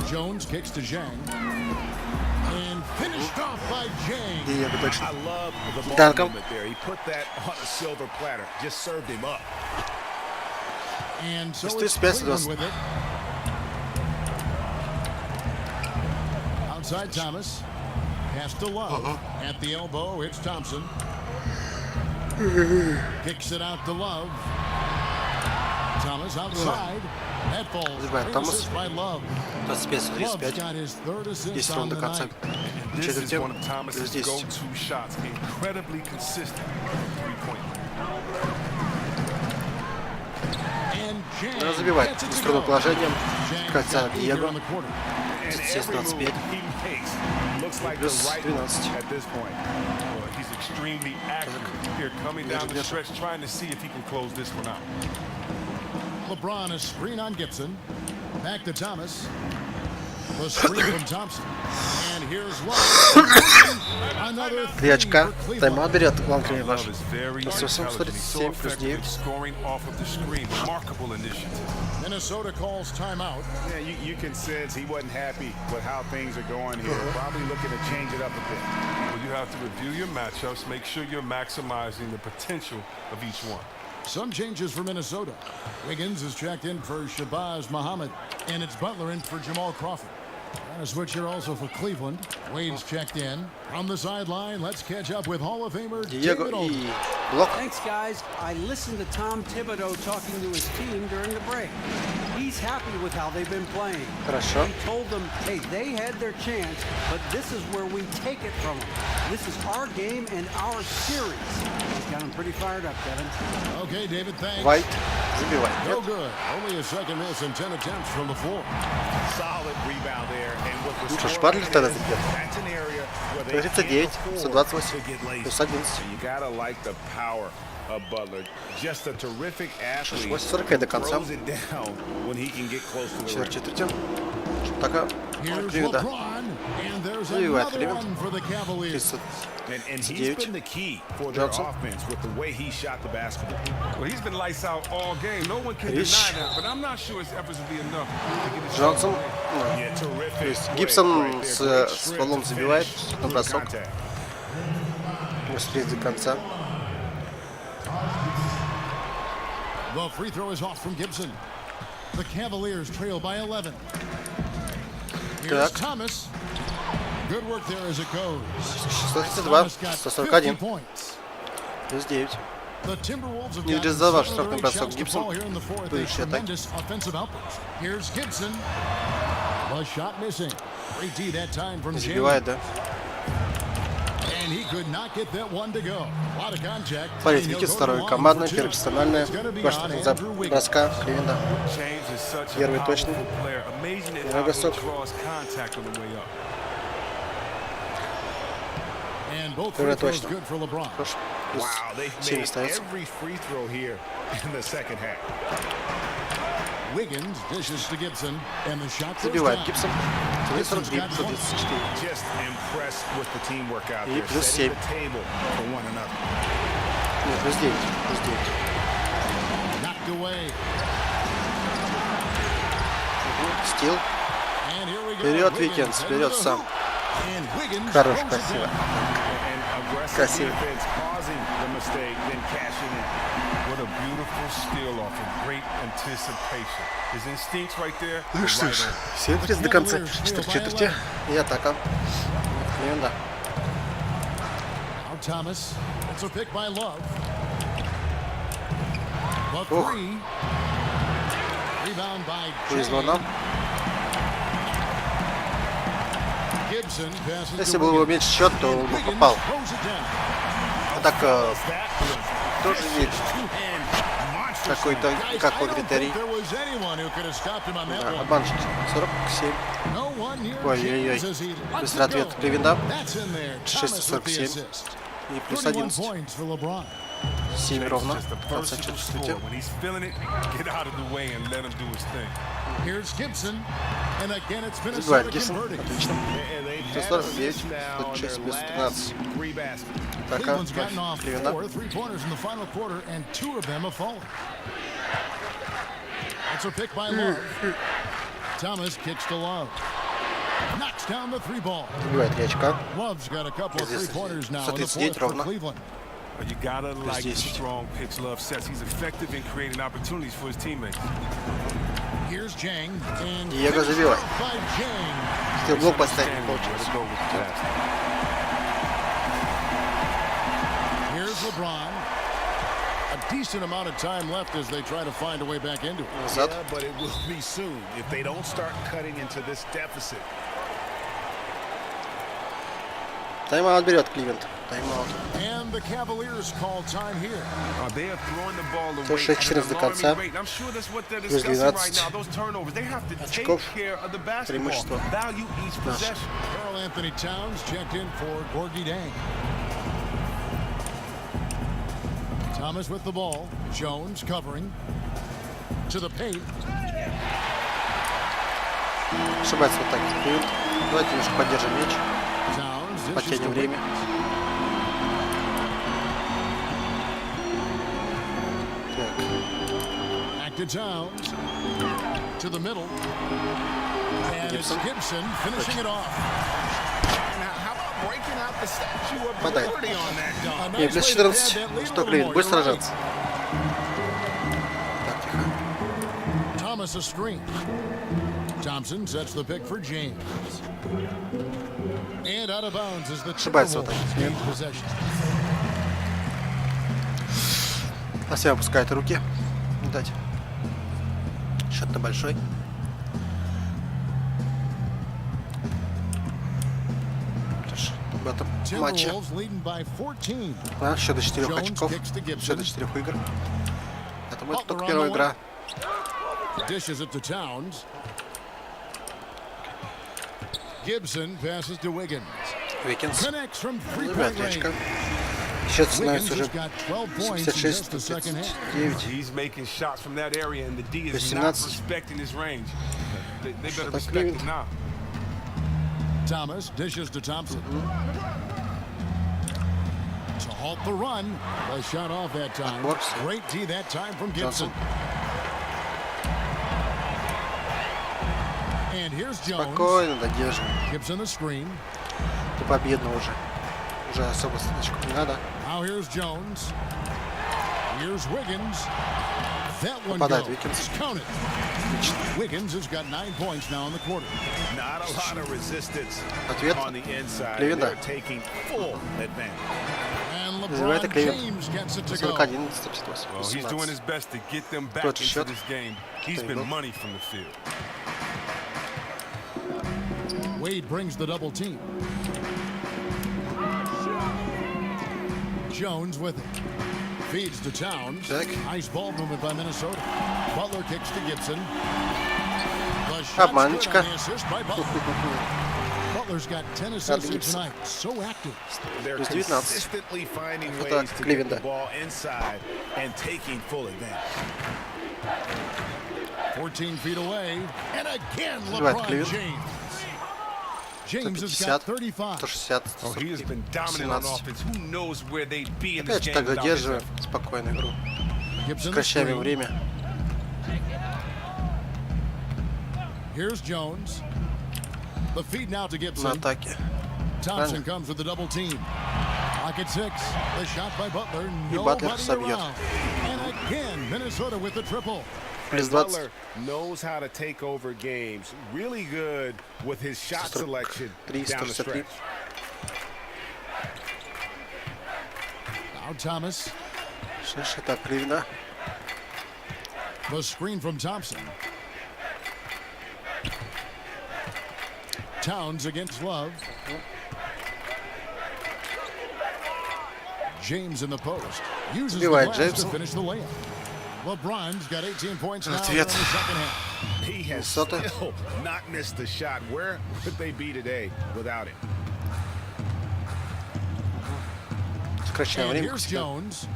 Speaker 6: Jones kicks to Zhang. And finished off by Zhang.
Speaker 8: I love the ball movement there. He put that on a silver platter. Just served him up.
Speaker 6: And so it's Cleveland with it. Outside Thomas. Pass to Love. At the elbow, it's Thompson. Kicks it out to Love. Thomas outside. That falls. Assist by Love. Love's got his 3rd assist on the night.
Speaker 9: This is one of Thomas's go-to shots. Incredibly consistent three-point.
Speaker 1: Забивает с трудным положением. Катя Диего. 26-25. Плюс 12.
Speaker 9: He's extremely active here, coming down the stretch, trying to see if he can close this one out.
Speaker 6: LeBron a screen on Gibson. Back to Thomas. The screen from Thompson. And here's Love. Another
Speaker 1: 3 очка. Тайм-аут берет главный тренер ваш. 47 плюс 9.
Speaker 6: Minnesota calls timeout.
Speaker 8: Yeah, you can sense he wasn't happy with how things are going here. Probably looking to change it up a bit.
Speaker 9: Well, you have to review your matchups, make sure you're maximizing the potential of each one.
Speaker 6: Some changes for Minnesota. Wiggins is checked in for Shabazz Muhammad, and it's Butler in for Jamal Crawford. And a switch here also for Cleveland. Wade's checked in. On the sideline, let's catch up with Hall of Famer
Speaker 1: Diego
Speaker 6: David.
Speaker 11: Thanks, guys. I listened to Tom Thibodeau talking to his team during the break. He's happy with how they've been playing.
Speaker 1: Хорошо.
Speaker 11: He told them, hey, they had their chance, but this is where we take it from them. This is our game and our series. He's got them pretty fired up, Kevin.
Speaker 6: Okay, David, thanks.
Speaker 1: White. Забивает.
Speaker 6: No good. Only a second miss and 10 attempts from the floor.
Speaker 8: Solid rebound there. And with the
Speaker 1: Лучше Шпадлер тогда забьет.
Speaker 8: that's an area where they
Speaker 1: 39,
Speaker 8: can't afford
Speaker 1: 128,
Speaker 8: to get lazy.
Speaker 1: плюс 11.
Speaker 8: You gotta like the power
Speaker 1: 8:40 до конца. Четверть. Так, Кливленда. Забивает Кливленд. 39. Джонсон. Рич. Джонсон. То есть Гибсон с стволом забивает на бросок. Успеть до конца.
Speaker 6: The free throw is off from Gibson. The Cavaliers trail by 11. Here's Thomas. Good work there as it goes.
Speaker 1: 132, 141. Плюс 9.
Speaker 6: The Timberwolves have
Speaker 1: Не
Speaker 6: gotten
Speaker 1: реализовал
Speaker 6: some
Speaker 1: штрафный
Speaker 6: great
Speaker 1: бросок
Speaker 6: shots to
Speaker 1: Гибсон.
Speaker 6: fall here in the fourth. A
Speaker 1: Будущие атаки.
Speaker 6: tremendous offensive outburst. Here's Gibson. The shot missing. Great D that time from Jalen.
Speaker 1: Забивает, да.
Speaker 6: And he could not get that one to go. A lot of contact.
Speaker 1: Политики второй командной, первая персональная. Важно за броска Кливленда. Первый точный. Первый бросок.
Speaker 6: And both
Speaker 1: Первый
Speaker 6: free throws
Speaker 1: точно.
Speaker 6: good for LeBron.
Speaker 1: Хорошо. Плюс 7 остается.
Speaker 6: Wiggins dishes to Gibson, and the shot goes
Speaker 1: Забивает
Speaker 6: down.
Speaker 1: Гибсон. 43, 134. И плюс 7. Нет, плюс 9. Плюс 9.
Speaker 6: Knocked away.
Speaker 1: Стил.
Speaker 6: And here we go.
Speaker 1: Вперед, Викинс. Вперед сам.
Speaker 6: And Wiggins
Speaker 1: Хорош,
Speaker 6: throws it
Speaker 1: красиво.
Speaker 6: down.
Speaker 1: Красиво.
Speaker 9: What a beautiful steal off of great anticipation. His instincts right there.
Speaker 1: Ну что ж, 7:30 до конца. 4 четверти. И атака. Кливленда.
Speaker 6: Now Thomas. It's a pick by Love. But
Speaker 1: Ох.
Speaker 6: three. Rebound by
Speaker 1: Повезло нам.
Speaker 6: Gibson passes
Speaker 1: Если
Speaker 6: to
Speaker 1: был бы
Speaker 6: Wiggins.
Speaker 1: меньше счет, то он бы
Speaker 6: Wiggins
Speaker 1: попал.
Speaker 6: throws it down.
Speaker 1: А так тоже не какой-то, какой критерий.
Speaker 6: There was anyone who could have stopped him on that one.
Speaker 1: Обманщик. 47.
Speaker 6: No one near
Speaker 1: Ой-ой-ой.
Speaker 6: James as he lets
Speaker 1: Быстрый
Speaker 6: it
Speaker 1: ответ
Speaker 6: go.
Speaker 1: Кливленда.
Speaker 6: That's in there.
Speaker 1: 6:47.
Speaker 6: Thomas with the assist.
Speaker 1: И плюс
Speaker 6: 31
Speaker 1: 11.
Speaker 6: points for LeBron.
Speaker 1: 7 ровно.
Speaker 9: Just a
Speaker 1: В конце
Speaker 9: versatile
Speaker 1: четверти.
Speaker 9: scorer. When he's feeling it, get out of the way and let him do his thing.
Speaker 6: Here's Gibson. And again it's
Speaker 1: Забивает
Speaker 6: Minnesota
Speaker 1: Гибсон.
Speaker 6: converting.
Speaker 1: Отлично. 149, 106, плюс 13. Атака
Speaker 6: Cleveland's gotten off
Speaker 1: Кливленда.
Speaker 6: 4 3-pointers in the final quarter, and 2 of them have fallen. That's a pick by Love. Thomas kicks to Love. Knocks down the 3-ball.
Speaker 1: Забивает 3 очка.
Speaker 6: Love's got a couple of
Speaker 1: Здесь
Speaker 6: 3-pointers now in the
Speaker 1: 139
Speaker 6: fourth for
Speaker 1: ровно.
Speaker 6: Cleveland.
Speaker 9: But you gotta like the
Speaker 1: 10.
Speaker 9: strong picks Love sets. He's effective in creating opportunities for his teammates.
Speaker 6: Here's Jang. And
Speaker 1: Диего забивает.
Speaker 6: by Jang.
Speaker 1: Хотел блок поставить, не
Speaker 9: Where to
Speaker 1: получилось.
Speaker 9: go with the pass.
Speaker 6: Here's LeBron. A decent amount of time left as they try to find a way back into it.
Speaker 1: Назад.
Speaker 8: But it will be soon if they don't start cutting into this deficit.
Speaker 1: Тайм-аут берет Кливленд. Тайм-аут.
Speaker 6: And the Cavaliers call time here.
Speaker 9: They are throwing the ball away
Speaker 1: То 6:14
Speaker 9: at an
Speaker 1: до конца.
Speaker 9: alarming rate. I'm sure that's what they're
Speaker 1: Плюс
Speaker 9: discussing right
Speaker 1: 12
Speaker 9: now. Those turnovers, they have to take
Speaker 1: очков.
Speaker 9: care of the basketball.
Speaker 1: Преимущество.
Speaker 9: Value each possession.
Speaker 6: Karl Anthony Towns checked in for Gorgie Dang. Thomas with the ball. Jones covering. To the paint.
Speaker 1: Ошибается в атаке Кливленд. Давайте немножко поддержим мяч.
Speaker 6: Towns dishes to
Speaker 1: Последнее время.
Speaker 6: Back to Towns. To the middle. And it's
Speaker 1: Gibson.
Speaker 6: Gibson finishing it off.
Speaker 8: How about breaking out the statue of
Speaker 1: Подай.
Speaker 8: liberty on that dunk?
Speaker 6: A
Speaker 1: Не,
Speaker 6: nice
Speaker 1: плюс
Speaker 6: way to
Speaker 1: 14.
Speaker 6: pad that lead a
Speaker 1: Что,
Speaker 6: little
Speaker 1: Кливленд,
Speaker 6: more.
Speaker 1: будешь
Speaker 6: You're right.
Speaker 1: сражаться? Так, тихо.
Speaker 6: Thomas a screen. Thompson sets the pick for James. And out of bounds is the
Speaker 1: Ошибается в
Speaker 6: Timberwolves
Speaker 1: атаке.
Speaker 6: gain possession.
Speaker 1: Совсем опускает руки. Дать. Счет-то большой. В этом матче.
Speaker 6: Timberwolves leading by 14.
Speaker 1: Счет до 4
Speaker 6: Jones
Speaker 1: очков.
Speaker 6: kicks to Gibson.
Speaker 1: Счет до 4 игр. Это будет
Speaker 6: Butler
Speaker 1: только
Speaker 6: on
Speaker 1: первая
Speaker 6: the
Speaker 1: игра.
Speaker 6: Dishes it to Towns. Gibson passes to Wiggins.
Speaker 1: Викинс.
Speaker 6: Connects from
Speaker 1: Забивает
Speaker 6: 3-point
Speaker 1: 3 очка.
Speaker 6: range.
Speaker 1: Счет становится
Speaker 6: Wiggins
Speaker 1: уже
Speaker 6: has got 12 points in just the second half.
Speaker 1: 56-39.
Speaker 9: He's making shots from that area, and the D is
Speaker 1: 18.
Speaker 9: not respecting his range. They better respect it now.
Speaker 6: Thomas dishes to Thompson. To halt the run. A shot off that time. Great D that time from Gibson. And here's Jones.
Speaker 1: Спокойно, надежно.
Speaker 6: Gibson the screen.
Speaker 1: До победно уже. Уже особо очков не надо.
Speaker 6: Now here's Jones. Here's Wiggins. That one
Speaker 1: Попадает
Speaker 6: goes.
Speaker 1: Wiggins.
Speaker 6: Count it. Wiggins has got 9 points now in the quarter.
Speaker 8: Not a lot of resistance
Speaker 1: Ответ.
Speaker 8: on the inside.
Speaker 1: Кливленда.
Speaker 8: They're taking full advantage.
Speaker 6: And
Speaker 1: Называет
Speaker 6: LeBron
Speaker 1: Кливленд.
Speaker 6: James gets it to go.
Speaker 1: 41, 158,
Speaker 9: Well, he's doing his best to get them back
Speaker 1: Тот
Speaker 9: into
Speaker 1: счет.
Speaker 9: this game. He's been money from the field.
Speaker 6: Wade brings the double team. Jones with it. Feeds to Towns. Nice ball movement by Minnesota. Butler kicks to Gibson. The shot's good on the assist by Butler. Butler's got 10 assists here tonight. So active.
Speaker 8: They're consistently finding ways to get the ball inside and taking full advantage.
Speaker 6: 14 feet away. And again, LeBron James. James has got 35.
Speaker 1: 160,
Speaker 9: Oh, he has been dominant on
Speaker 1: 17.
Speaker 9: offense. Who knows where they'd be in this
Speaker 1: Опять же
Speaker 9: game
Speaker 1: так
Speaker 9: without his
Speaker 1: задерживаем
Speaker 9: effort.
Speaker 1: спокойную игру.
Speaker 6: Gibson
Speaker 1: Сокращаем время.
Speaker 6: Here's Jones. The feed now to
Speaker 1: На
Speaker 6: Gibson.
Speaker 1: атаке.
Speaker 6: Thompson comes with the double team. Pocket 6. The shot by Butler.
Speaker 1: И Батлер
Speaker 6: Nobody
Speaker 1: собьет.
Speaker 6: around. And again, Minnesota with the triple.
Speaker 1: Плюс 20.
Speaker 8: Butler knows how to take over games. Really good with his shot selection down the stretch.
Speaker 6: Now Thomas.
Speaker 1: Так, Кливленда.
Speaker 6: The screen from Thompson. Towns against Love. James in the post. Uses the
Speaker 1: Убивает
Speaker 6: glass to
Speaker 1: Джеймса.
Speaker 6: finish the layup. LeBron's got 18 points now in the
Speaker 1: Ответ.
Speaker 6: second half.
Speaker 8: He has
Speaker 1: Minnesota.
Speaker 8: still not missed the shot. Where would they be today without him?
Speaker 1: Сокращаем
Speaker 6: And
Speaker 1: время.
Speaker 6: here's Jones.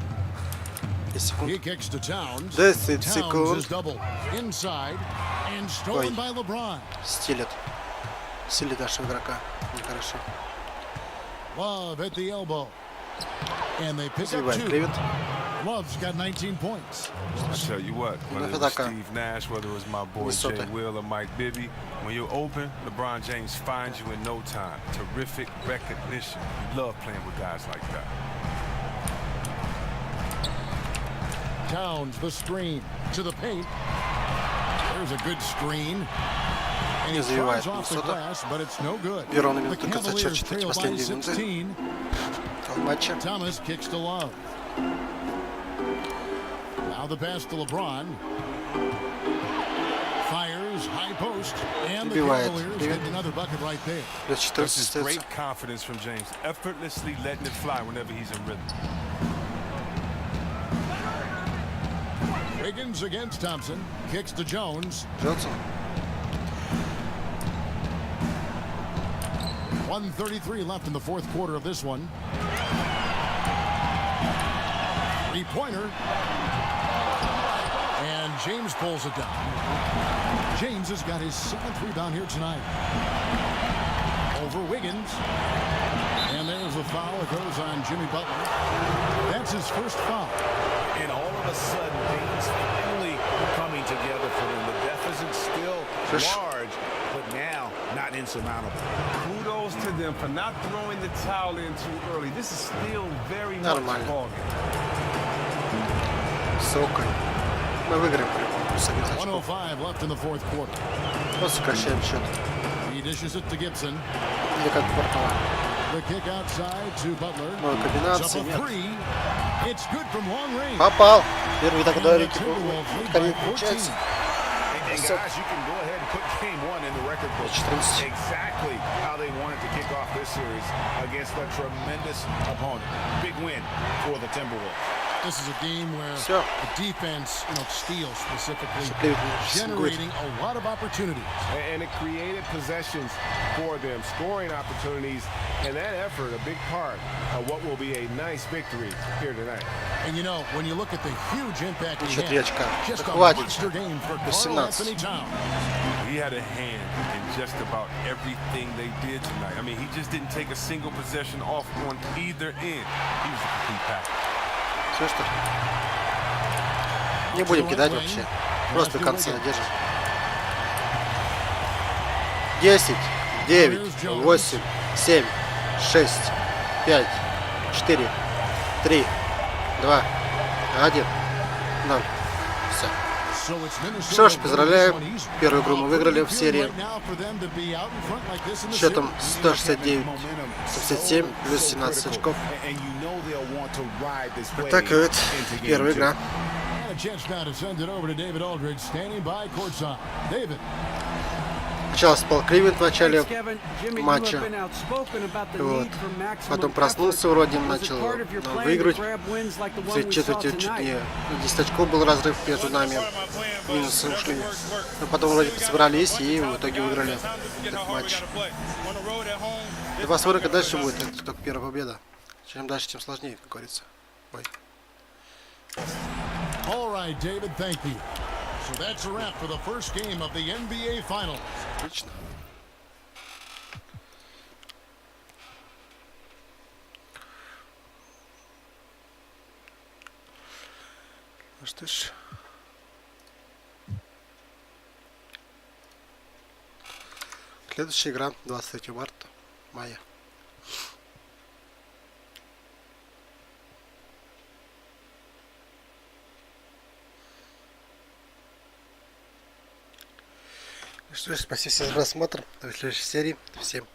Speaker 1: 10 секунд.
Speaker 6: He kicks to Towns.
Speaker 1: 10
Speaker 6: Towns
Speaker 1: секунд.
Speaker 6: is double inside and stolen by LeBron.
Speaker 1: Стилет. Стилет нашего игрока. Нехорошо.
Speaker 6: Love at the elbow. And they pick up
Speaker 1: Забивает
Speaker 6: 2.
Speaker 1: Кливленд.
Speaker 6: Love's got 19 points.
Speaker 9: I tell you what, whether it was
Speaker 1: атака.
Speaker 9: Steve Nash, whether it was my boy Jay
Speaker 1: Minnesota.
Speaker 9: Will or Mike Bibby, when you're open, LeBron James finds you in no time. Terrific recognition. You love playing with guys like that.
Speaker 6: Towns, the screen to the paint. There's a good screen. And he
Speaker 1: забивает
Speaker 6: tries off the
Speaker 1: Minnesota.
Speaker 6: glass, but it's no good.
Speaker 1: Первая
Speaker 6: The
Speaker 1: минута конца
Speaker 6: Cavaliers
Speaker 1: четверти,
Speaker 6: trail by
Speaker 1: последние минуты
Speaker 6: 16.
Speaker 1: матча.
Speaker 6: Thomas kicks to Love. Now the pass to LeBron. Fires, high post, and the
Speaker 1: Убивает.
Speaker 6: Cavaliers get another bucket right there.
Speaker 1: Плюс 14
Speaker 9: This is
Speaker 1: остается.
Speaker 9: great confidence from James, effortlessly letting it fly whenever he's in rhythm.
Speaker 6: Wiggins against Thompson. Kicks to Jones.
Speaker 1: Джонсон.
Speaker 6: 1:33 left in the fourth quarter of this one. Three-pointer. And James pulls it down. James has got his 7th rebound here tonight. Over Wiggins. And there's a foul. It goes on Jimmy Butler. That's his first foul.
Speaker 8: And all of a sudden, things finally coming together for him. The deficit's still large, but now not insurmountable.
Speaker 9: Kudos to them for not throwing the towel in too early. This is still very much a
Speaker 1: Нормально.
Speaker 9: ball game.
Speaker 1: Высокой. Мы выиграем по-любому. Плюс 11 очков.
Speaker 6: 1:05 left in the fourth quarter.
Speaker 1: Вот сокращаем счет.
Speaker 6: He dishes it to Gibson.
Speaker 1: Или как квартала.
Speaker 6: The kick outside to Butler.
Speaker 1: Новая комбинация.
Speaker 6: Up a
Speaker 1: Нет.
Speaker 6: three. It's good from long range.
Speaker 1: Попал. Первый так
Speaker 6: And
Speaker 1: ударик.
Speaker 6: the Timberwolves lead
Speaker 1: Конец
Speaker 6: by
Speaker 1: получается.
Speaker 6: 14.
Speaker 8: And guys, you can go ahead and put game one in the record book.
Speaker 1: 14.
Speaker 8: Exactly how they wanted to kick off this series against a tremendous opponent. Big win for the Timberwolves.
Speaker 6: This is a game where
Speaker 1: Все.
Speaker 6: the defense, steals specifically, generating a lot of opportunities.
Speaker 8: And it created possessions for them, scoring opportunities, and that effort, a big part of what will be a nice victory here tonight.
Speaker 6: And when you look at the huge impact he
Speaker 1: Еще 3
Speaker 6: had,
Speaker 1: очка.
Speaker 6: just
Speaker 1: Да
Speaker 6: a
Speaker 1: хватит.
Speaker 6: monster game for Carl
Speaker 1: 18.
Speaker 6: Anthony Towns.
Speaker 9: He had a hand in just about everything they did tonight. I mean, he just didn't take a single possession off on either end. He was a complete package.
Speaker 1: Все, что ли? Не будем кидать вообще. Просто до конца держим. 10, 9, 8, 7, 6, 5, 4, 3, 2, 1, 0. Все. Что ж, поздравляю. Первую игру мы выиграли в серии. Счетом 169-77, плюс 17 очков. Вот так вот первая игра. Сначала спал Кливленд в начале матча. Вот. Потом проснулся вроде, начал выиграть. В третьей четверти чуть не 10 очков был разрыв между нами. Минусы ушли. Но потом вроде собрались и в итоге выиграли этот матч. Да посмотрим, как дальше будет. Это только первая победа. Чем дальше, тем сложнее, как говорится. Ой.
Speaker 6: All right, David, thank you. So that's a wrap for the first game of the NBA Finals.
Speaker 1: Отлично. Ну что ж. Следующая игра 23 марта, мая. Что ж, спасибо всем за просмотр. До следующей серии. Всем